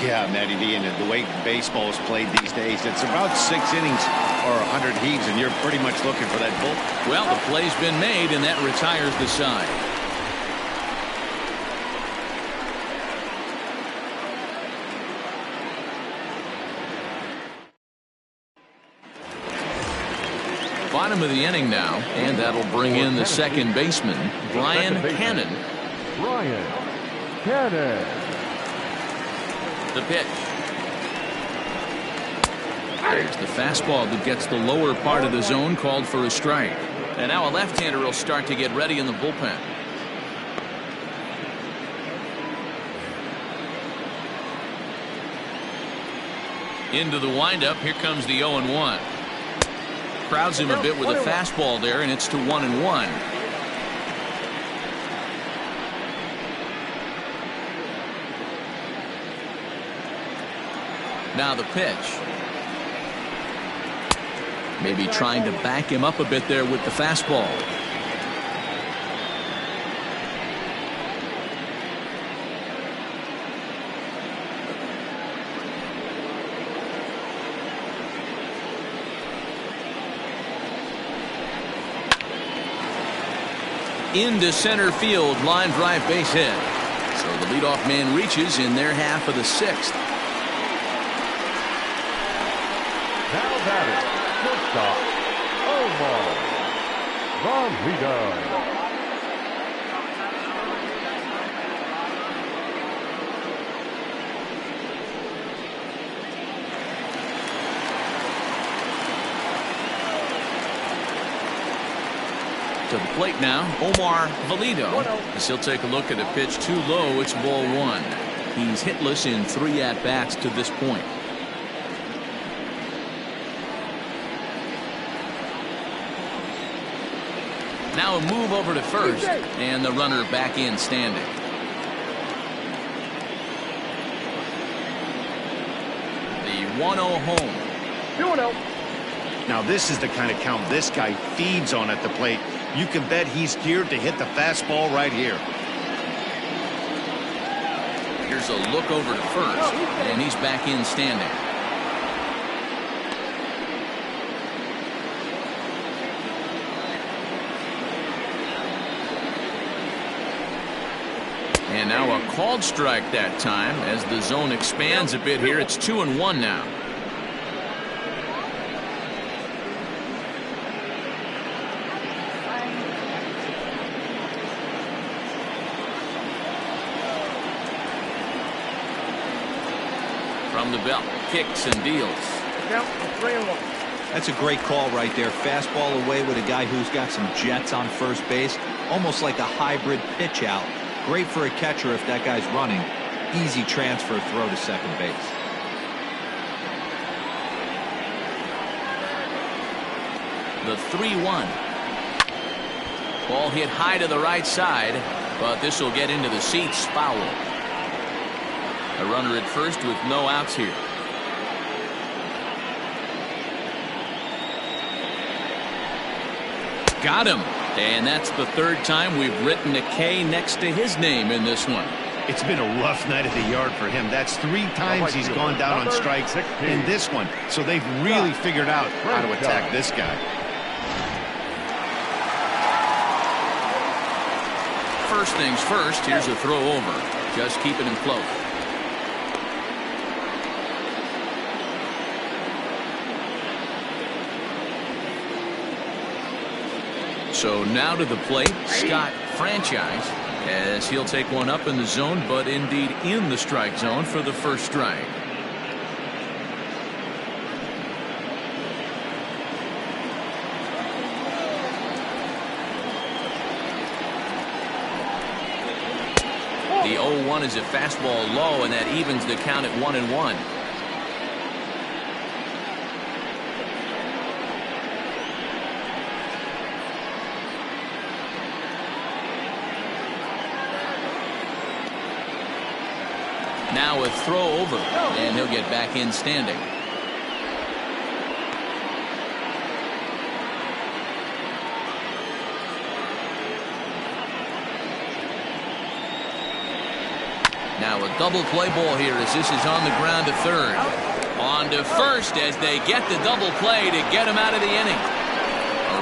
Yeah, Matty V, and the way baseball is played these days, it's about 6 innings or 100 heaves, and you're pretty much looking for that bull. Well, the play's been made, and that retires the side. Bottom of the inning now, and that'll bring in the second baseman, Brian Cannon. Brian Cannon. The pitch. There's the fastball that gets the lower part of the zone, called for a strike. And now a left-hander will start to get ready in the bullpen. Into the windup. Here comes the 0-1. Crowds him a bit with a fastball there, and it's to 1-1. Now the pitch. Maybe trying to back him up a bit there with the fastball. Into center field, line drive, base hit. So the leadoff man reaches in their half of the 6th. Now batting, shortstop, Omar Valido. To the plate now, Omar Valido. As he'll take a look at a pitch too low, it's ball 1. He's hitless in 3 at-bats to this point. Now a move over to first, and the runner back in standing. The 1-0 home. 2-0. Now this is the kind of count this guy feeds on at the plate. You can bet he's geared to hit the fastball right here. Here's a look over to first, and he's back in standing. And now a called strike that time as the zone expands a bit here. It's 2-1 now. From the belt, kicks and deals. Count 3-1. That's a great call right there. Fastball away with a guy who's got some jets on first base. Almost like a hybrid pitch out. Great for a catcher if that guy's running. Easy transfer throw to second base. The 3-1. Ball hit high to the right side, but this will get into the seats, foul. A runner at first with no outs here. Got him. And that's the 3rd time we've written a K next to his name in this one. It's been a rough night at the yard for him. That's 3 times he's gone down on strikes in this one. So they've really figured out how to attack this guy. First things first, here's a throw over. Just keeping him close. So now to the plate, Scott Franchise, as he'll take one up in the zone, but indeed in the strike zone for the first strike. The 0-1 is a fastball low, and that evens the count at 1-1. Now a throw over, and he'll get back in standing. Now a double play ball here as this is on the ground to third. On to first as they get the double play to get him out of the inning.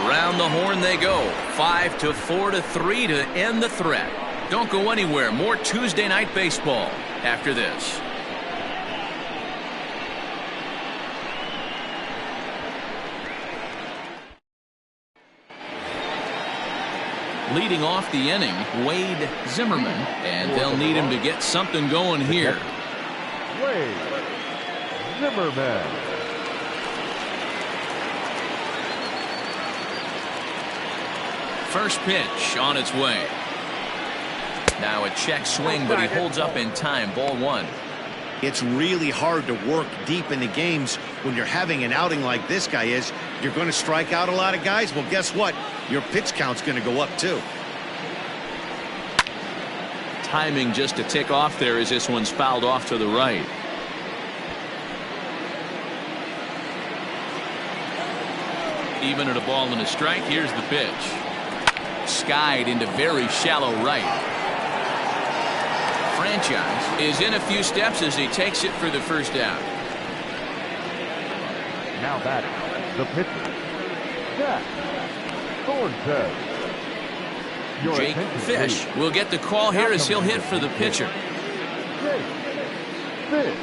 Around the horn they go. 5-4-3 to end the threat. Don't go anywhere. More Tuesday night baseball after this. Leading off the inning, Wade Zimmerman, and they'll need him to get something going here. Wade Zimmerman. First pitch on its way. Now a check swing, but he holds up in time. Ball one. It's really hard to work deep into games when you're having an outing like this guy is. You're going to strike out a lot of guys. Well, guess what? Your pitch count's going to go up too. Timing just to tick off there as this one's fouled off to the right. Even at a ball and a strike, here's the pitch. Skied into very shallow right. Franchise is in a few steps as he takes it for the first out. Now batting, the pitcher, Jack Thornton. Jake Fish will get the call here as he'll hit for the pitcher. Jake Fish.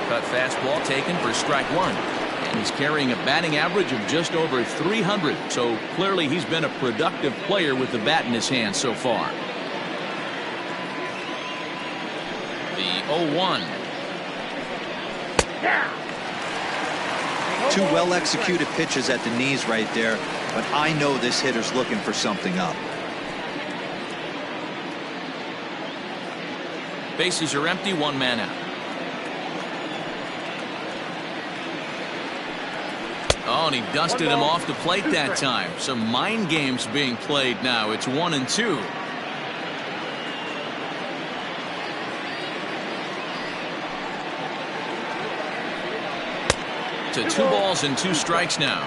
Cut fastball taken for strike one. And he's carrying a batting average of just over 300. So clearly he's been a productive player with the bat in his hand so far. The 0-1. Two well-executed pitches at the knees right there, but I know this hitter's looking for something up. Bases are empty, one man out. Oh, and he dusted him off the plate that time. Some mind games being played now. It's 1-2. To 2 balls and 2 strikes now.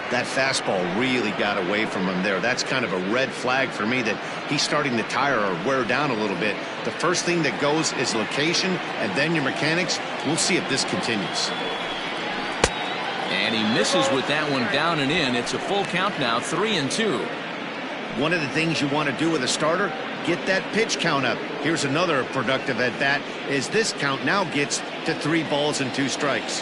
That fastball really got away from him there. That's kind of a red flag for me that he's starting to tire or wear down a little bit. The first thing that goes is location and then your mechanics. We'll see if this continues. And he misses with that one down and in. It's a full count now, 3-2. One of the things you want to do with a starter, get that pitch count up. Here's another productive at bat is this count now gets to 3 balls and 2 strikes.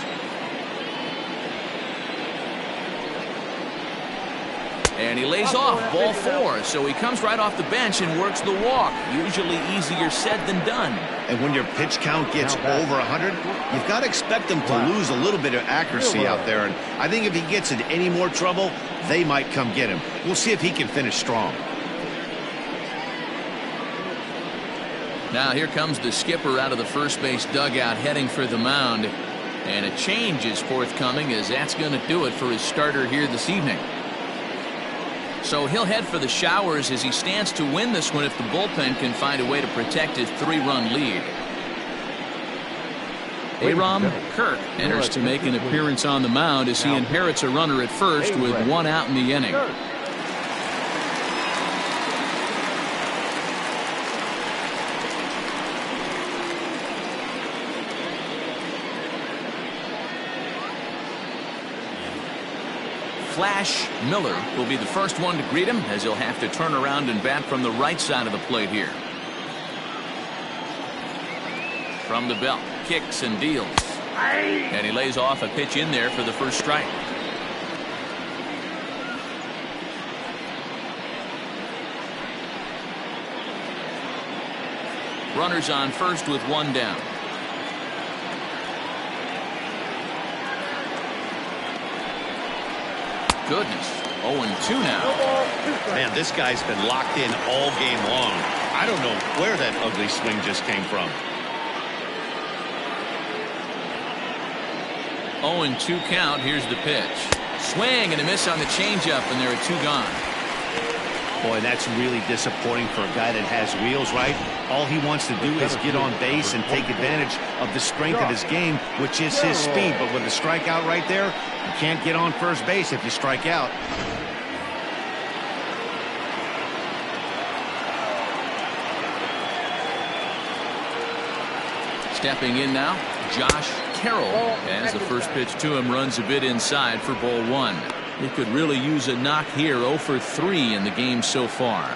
And he lays off ball 4, so he comes right off the bench and works the walk. Usually easier said than done. And when your pitch count gets over 100, you've got to expect them to lose a little bit of accuracy out there. And I think if he gets in any more trouble, they might come get him. We'll see if he can finish strong. Now here comes the skipper out of the first base dugout heading for the mound. And a change is forthcoming as that's going to do it for his starter here this evening. So he'll head for the showers as he stands to win this one if the bullpen can find a way to protect his 3-run lead. Aram Kirk enters to make an appearance on the mound as he inherits a runner at first with 1 out in the inning. Flash Miller will be the first one to greet him as he'll have to turn around and bat from the right side of the plate here. From the belt, kicks and deals. And he lays off a pitch in there for the first strike. Runners on first with 1 down. goodness. 0-2 now. No ball, 2 strikes. Man, this guy's been locked in all game long. I don't know where that ugly swing just came from. 0-2 count. Here's the pitch. Swing and a miss on the changeup, and there are 2 gone. Boy, that's really disappointing for a guy that has wheels, right? All he wants to do is get on base and take advantage of the strength of his game, which is his speed. But with a strikeout right there, you can't get on first base if you strike out. Stepping in now, Josh Carroll. As the first pitch to him runs a bit inside for ball 1. He could really use a knock here. 0 for 3 in the game so far.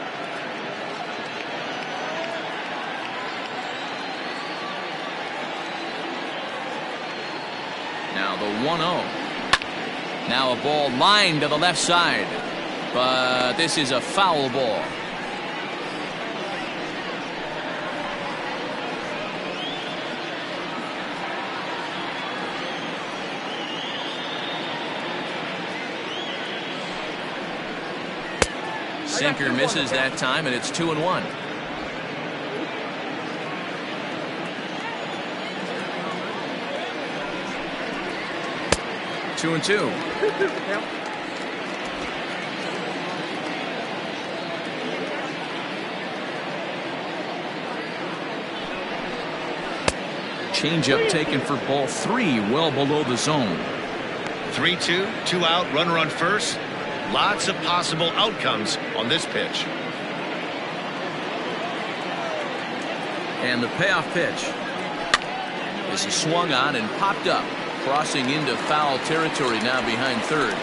Now the 1-0. Now a ball lined to the left side. But this is a foul ball. Sinker misses that time, and it's 2-1. Two and 2. 2-2 count. Changeup taken for ball 3, well below the zone. 3-2, 2 out, runner on first. Lots of possible outcomes on this pitch. And the payoff pitch. This is swung on and popped up, crossing into foul territory now behind third.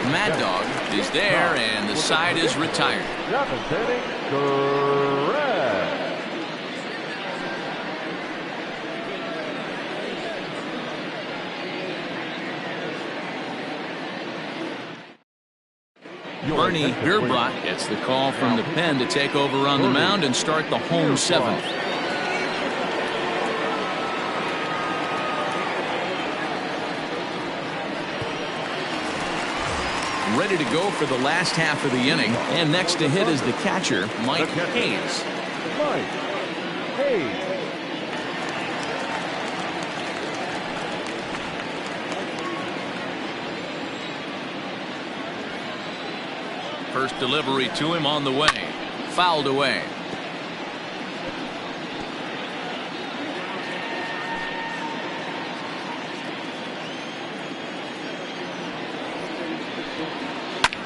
Mad Dog is there, and the side is retired. 7th inning, correct. Bernie Beerbrot gets the call from the pen to take over on the mound and start the home 7th. Ready to go for the last half of the inning, and next to hit is the catcher, Mike Hayes. Mike Hayes. First delivery to him on the way. Fouled away.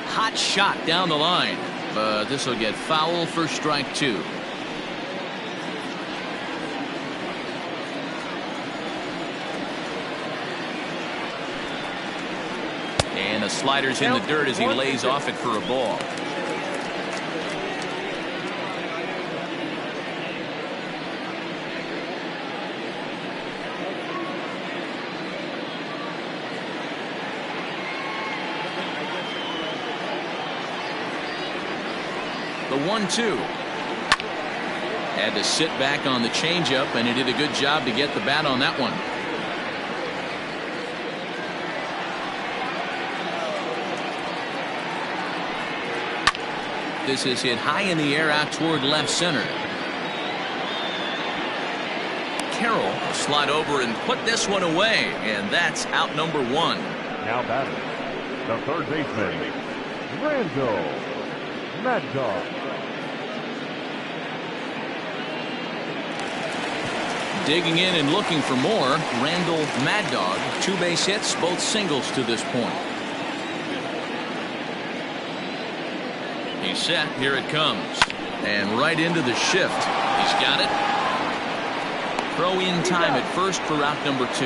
Hot shot down the line, but this will get foul for strike 2. And the slider's in the dirt as he lays off it for a ball. The 1-2. Had to sit back on the changeup, and he did a good job to get the bat on that one. This is hit high in the air out toward left center. Carroll will slide over and put this one away, and that's out number 1. Now batting, the third baseman, Randall Mad Dog. Digging in and looking for more, Randall Mad Dog. 2 base hits, both singles to this point. He's set. Here it comes. And right into the shift. He's got it. Throw in time at first for route number 2.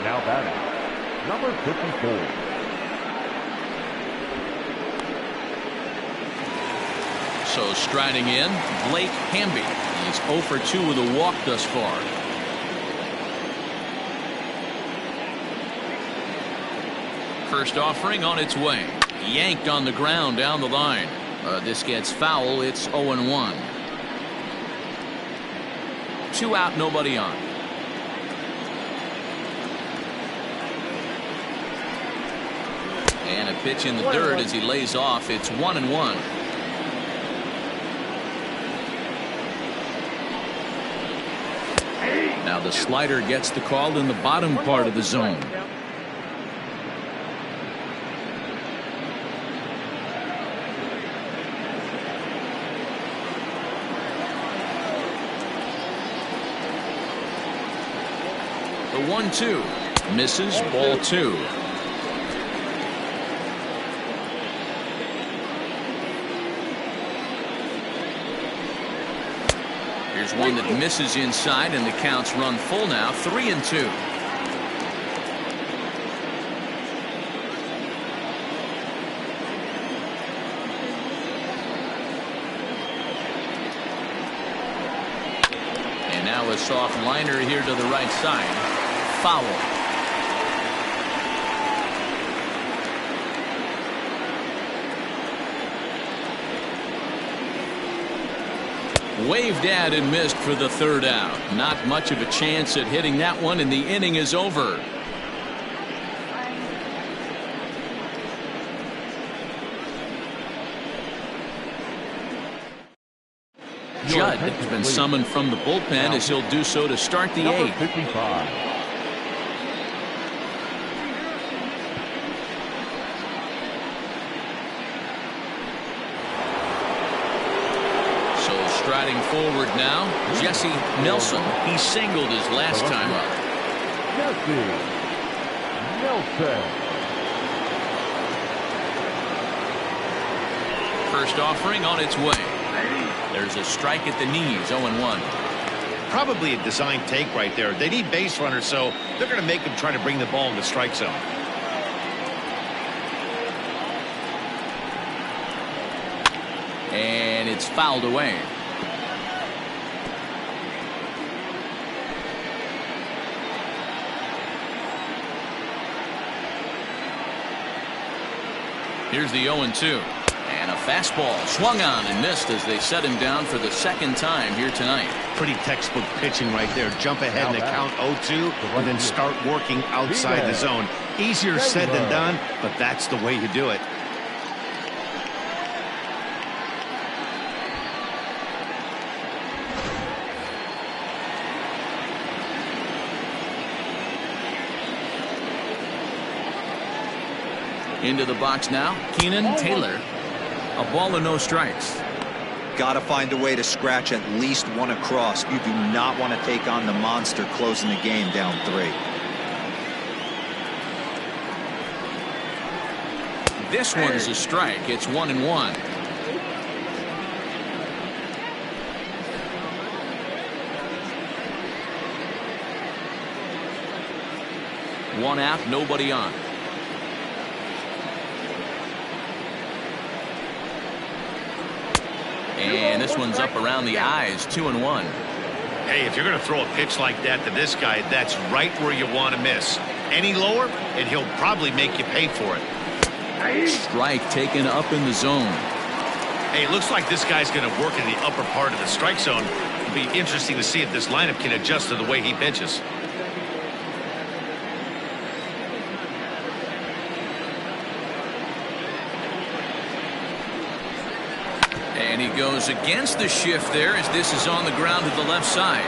Now batting, number 54. So striding in, Blake Hamby. He's 0 for 2 with a walk thus far. First offering on its way. Yanked on the ground down the line. This gets foul. It's 0-1. 2 out, nobody on. pitch in the dirt as he lays off. It's 1-1. Now the slider gets the call in the bottom part of the zone. The 1-2 misses, ball 2. Here's one that misses inside, and the counts run full now, 3-2. And now a soft liner here to the right side. Foul. Waved at and missed for the third out. Not much of a chance at hitting that one, and the inning is over. Judd has been summoned from the bullpen as he'll do so to start the eighth. 55. Striding forward now, Jesse Nelson. He singled his last time up. Jesse Nelson. First offering on its way. There's a strike at the knees, 0-1. Probably a design take right there. They need base runners, so they're going to make him try to bring the ball in the strike zone. And it's fouled away. Here's the 0-2. And a fastball swung on and missed as they set him down for the second time here tonight. Pretty textbook pitching right there. Jump ahead in the count 0-2 and then start working outside the zone. Easier said than done, but that's the way you do it. Into the box now, Keenan Taylor. A ball and no strikes. Got to find a way to scratch at least one across. You do not want to take on the monster closing the game down 3. This one's a strike. It's 1-1. One out, nobody on. And this one's up around the eyes, 2-1. Hey, if you're going to throw a pitch like that to this guy, that's right where you want to miss. Any lower, and he'll probably make you pay for it. Strike taken up in the zone. Hey, it looks like this guy's going to work in the upper part of the strike zone. It'll be interesting to see if this lineup can adjust to the way he pitches. And he goes against the shift there as this is on the ground to the left side.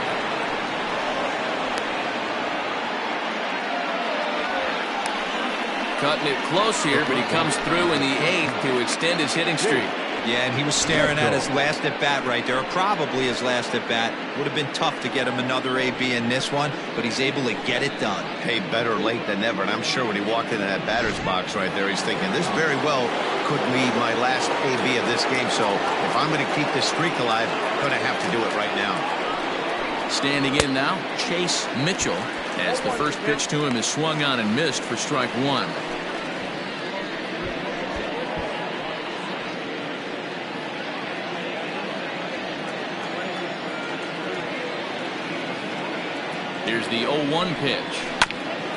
Cutting it close here, but he comes through in the 8th to extend his hitting streak. Yeah, and he was staring at his last at bat right there, or probably his last at bat. Would have been tough to get him another AB in this one, but he's able to get it done. Hey, better late than never, and I'm sure when he walked into that batter's box right there, he's thinking, this very well could be my last AB of this game, so if I'm going to keep this streak alive, I'm going to have to do it right now. Standing in now, Chase Mitchell, as the first pitch to him is swung on and missed for strike 1. Here's the 0-1 pitch.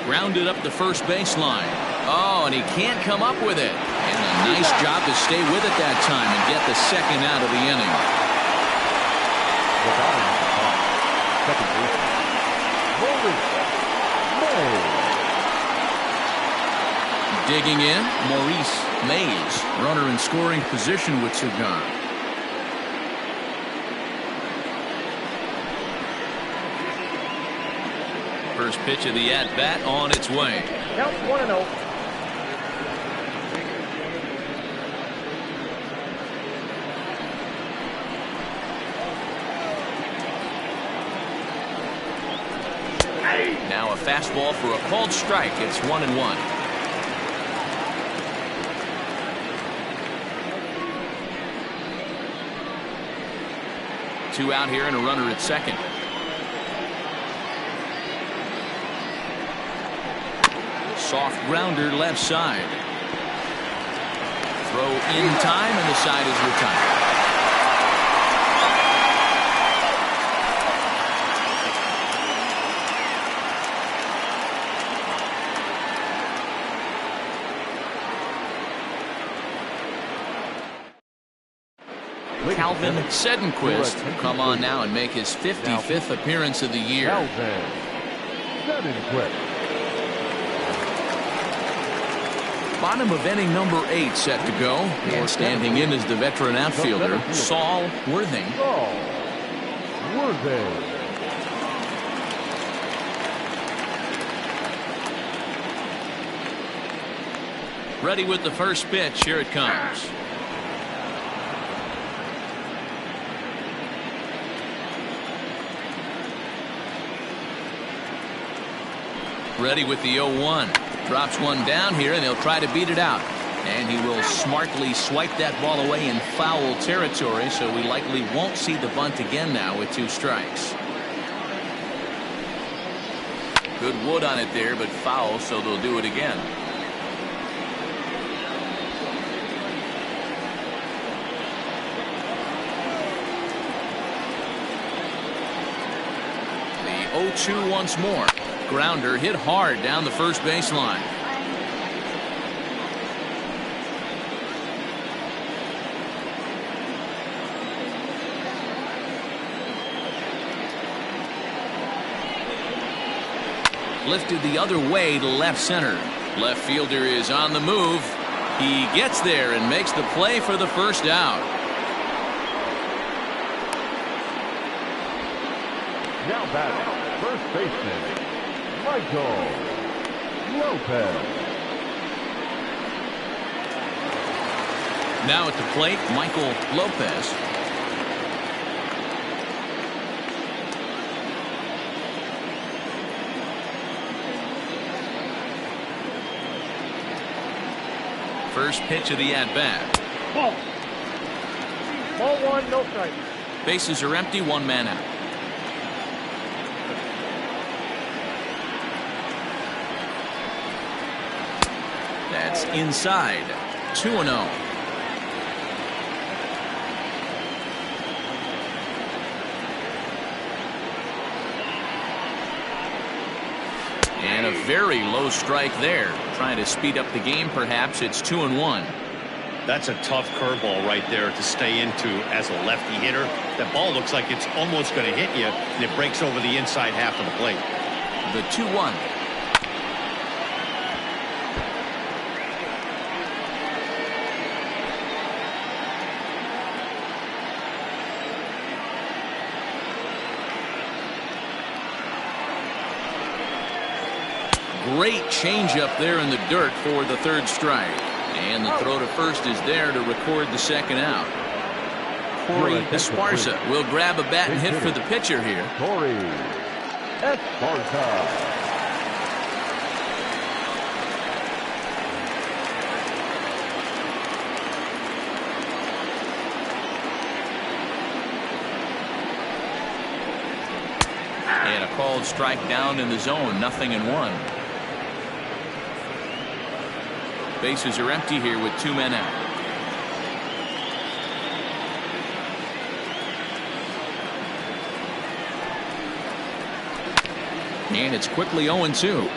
Grounded up the first baseline. Oh, and he can't come up with it. And a nice job to stay with it that time and get the second out of the inning. Digging in, Maurice Mays, runner in scoring position with two gone. First pitch of the at-bat on its way. Count 1-0. Now a fastball for a called strike. It's 1-1. Two out here and a runner at second. Soft grounder left side. Throw in time and the side is retired. Calvin Sedenquist will come on now and make his 55th appearance of the year. Calvin Sedenquist. Bottom of inning number 8 set to go. And standing in is the veteran outfielder, Saul Worthing. Saul Worthing. Ready with the first pitch. Here it comes. Ready with the 0-1. Drops one down here, and he'll try to beat it out. And he will smartly swipe that ball away in foul territory, so we likely won't see the bunt again now with 2 strikes. Good wood on it there, but foul, so they'll do it again. The 0-2 once more. Grounder hit hard down the first baseline. Lifted the other way to left center. Left fielder is on the move. He gets there and makes the play for the first out. Now batting, first baseman, Michael Lopez. Now at the plate, Michael Lopez. First pitch of the at-bat. Ball. Ball 1, no strike. Bases are empty, 1 man out. That's inside. 2-0. And a very low strike there. Trying to speed up the game, perhaps. It's 2-1. That's a tough curveball right there to stay into as a lefty hitter. That ball looks like it's almost going to hit you, and it breaks over the inside half of the plate. The 2-1. Great changeup there in the dirt for the 3rd strike. And the throw to first is there to record the 2nd out. Corey Esparza will grab a bat and hit for the pitcher here. Corey Esparza. And a called strike down in the zone. 0-1. Bases are empty here with 2 men out. And it's quickly 0-2.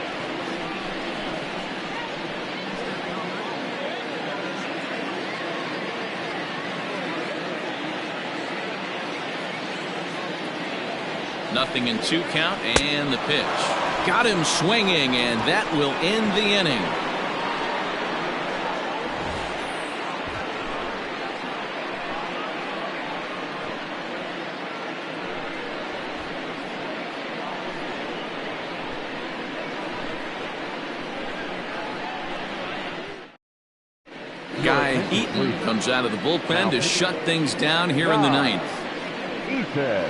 Nothing in 2 count, and the pitch. Got him swinging, and that will end the inning. Eaton comes out of the bullpen to shut things down here in the ninth. Eaton.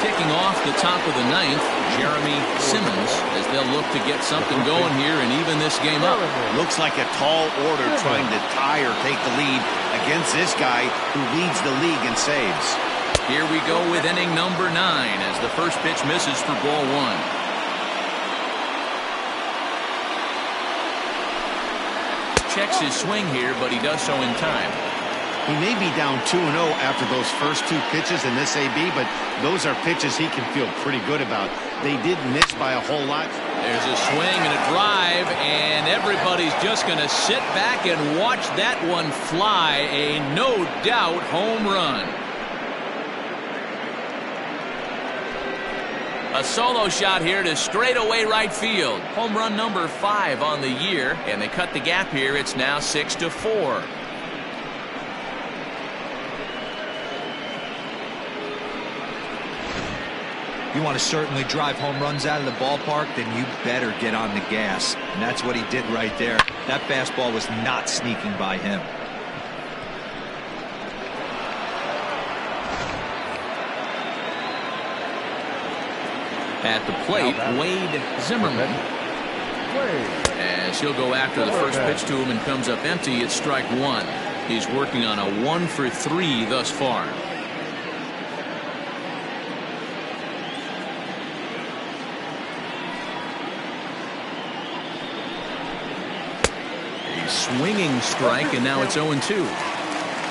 Kicking off the top of the ninth, Jeremy Simmons, as they'll look to get something going here and even this game up. Looks like a tall order trying to tie or take the lead against this guy who leads the league in saves. Here we go with inning number 9 as the first pitch misses for ball 1. Checks his swing here, but he does so in time. He may be down 2-0 after those first 2 pitches in this AB, but those are pitches he can feel pretty good about. They didn't miss by a whole lot. There's a swing and a drive, and everybody's just going to sit back and watch that one fly. A no-doubt home run. A solo shot here to straightaway right field. Home run number 5 on the year, and they cut the gap here. It's now 6-4. You want to certainly drive home runs out of the ballpark, then you better get on the gas. And that's what he did right there. That fastball was not sneaking by him. At the plate, Wade Zimmerman. As he'll go after the first pitch to him and comes up empty, it's strike 1. He's working on a 1-for-3 thus far. Swinging strike, and now it's 0-2.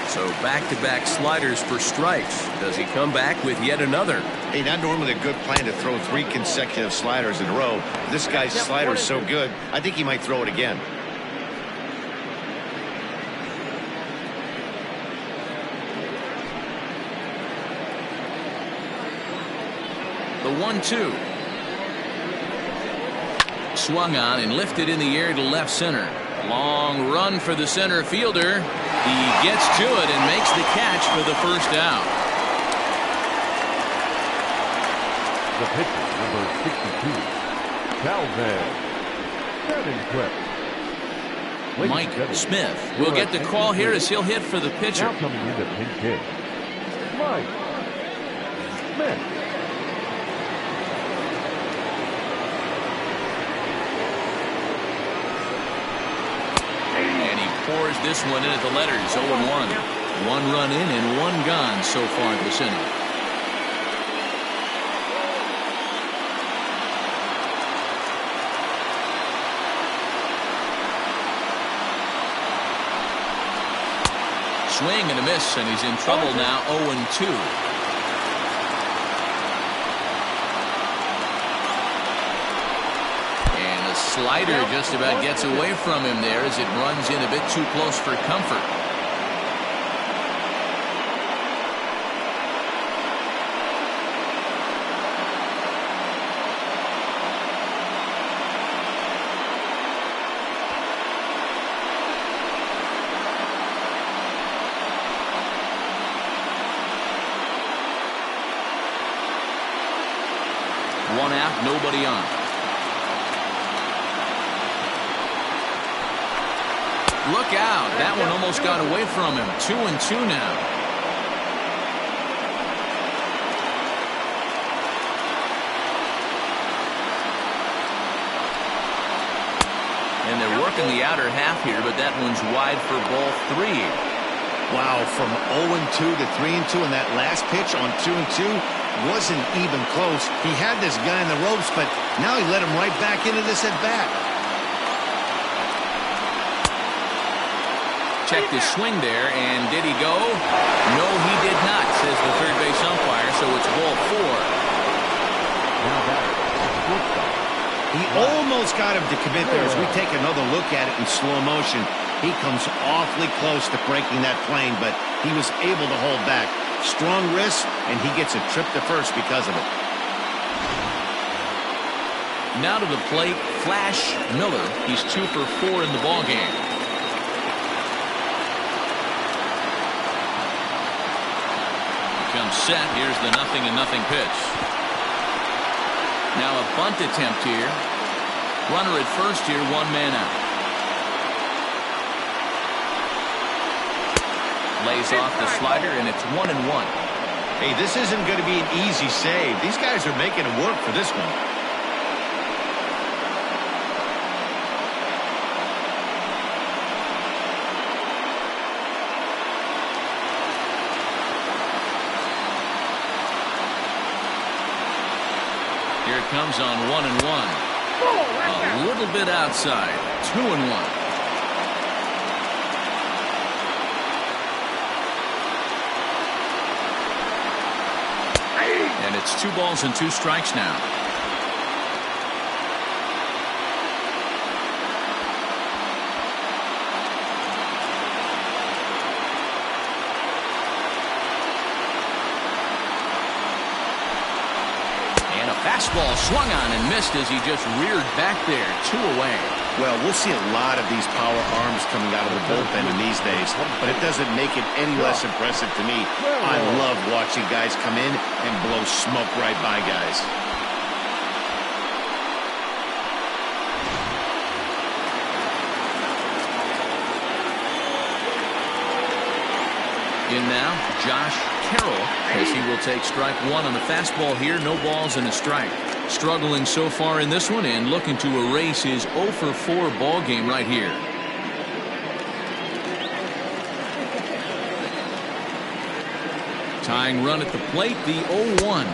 So back-to-back sliders for strikes. Does he come back with yet another? Hey, not normally a good plan to throw 3 consecutive sliders in a row. This guy's slider is so good, I think he might throw it again. The 1-2. Swung on and lifted in the air to left center. Long run for the center fielder. He gets to it and makes the catch for the first out. The pitcher, number 62, Calvin Stenenquist. Mike Smith will get the call here as he'll hit for the pitcher. Now coming in to pinch hit, Mike Smith. Pours this one in at the letters. 0-1. 1 run in and 1 gone so far this inning. Swing and a miss, and he's in trouble now. 0-2. Slider just about gets away from him there as it runs in a bit too close for comfort. One out, nobody on. Look out. That one almost got away from him. 2-2 now. And they're working the outer half here, but that one's wide for ball 3. Wow, from 0-2 to 3-2, and that last pitch on 2-2 wasn't even close. He had this guy in the ropes, but now he let him right back into this at bat. Checked his swing there, and did he go? No, he did not, says the third base umpire, so it's ball 4. Now that he almost got him to commit there. As we take another look at it in slow motion, he comes awfully close to breaking that plane, but he was able to hold back. Strong wrist, and he gets a trip to first because of it. Now to the plate, Flash Miller. He's 2 for 4 in the ballgame. Comes set. Here's the 0-0 pitch. Now a bunt attempt here. Runner at first here, 1 man out. Lays off the slider, and it's 1-1. Hey, this isn't going to be an easy save. These guys are making it work for this one. Here it comes on 1-1. A little bit outside. 2-1. And it's 2 balls and 2 strikes now. Fastball swung on and missed as he just reared back there. 2 away. Well, we'll see a lot of these power arms coming out of the bullpen in these days, but it doesn't make it any less impressive to me. I love watching guys come in and blow smoke right by guys. In now, Josh Carroll, as he will take strike 1 on the fastball here. No balls and a strike. Struggling so far in this one and looking to erase his 0-for-4 ball game right here. Tying run at the plate, the 0-1.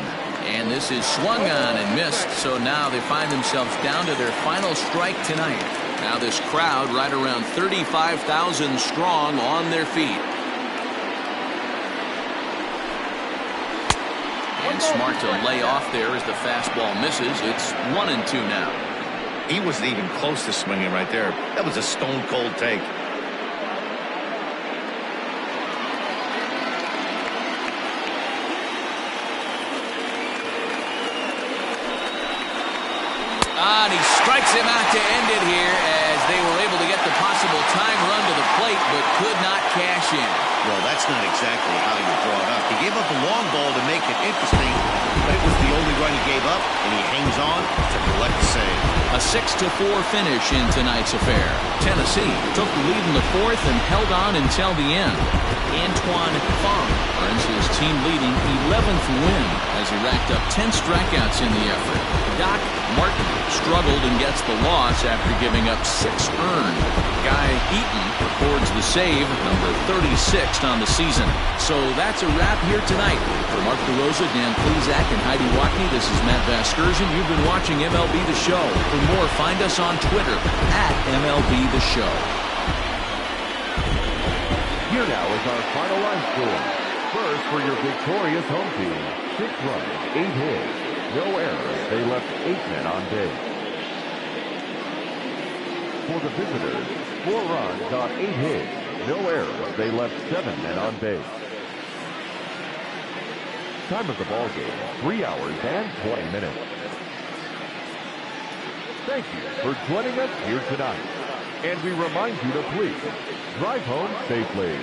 And this is swung on and missed. So now they find themselves down to their final strike tonight. Now this crowd right around 35,000 strong on their feet. And smart to lay off there as the fastball misses. It's 1-2 now. He wasn't even close to swinging right there. That was a stone cold take. And he strikes him out to end it here as they were able to get the possible tying run to the plate but could not cash in. Well, that's not exactly how you draw it up. He gave up a long ball to make it interesting, but it was the only run he gave up, and he hangs on to collect the save. A 6-4 finish in tonight's affair. Tennessee took the lead in the 4th and held on until the end. Antoine Fong earns his team-leading 11th win as he racked up 10 strikeouts in the effort. Doc Martin struggled and gets the loss after giving up 6 earned. Guy Eaton records the save, number 36 on the season. So that's a wrap here tonight. For Mark DeRosa, Dan Plesac, and Heidi Watney, this is Matt Vasgersian. You've been watching MLB The Show. For more, find us on Twitter at MLB The Show. Here now is our final line score. First for your victorious home team, 6 runs, 8 hits, no errors. They left 8 men on base. For the visitors, 4 runs on 8 hits, no errors. They left 7 men on base. Time of the ball game, 3 hours and 20 minutes. Thank you for joining us here tonight. And we remind you to please drive home safely.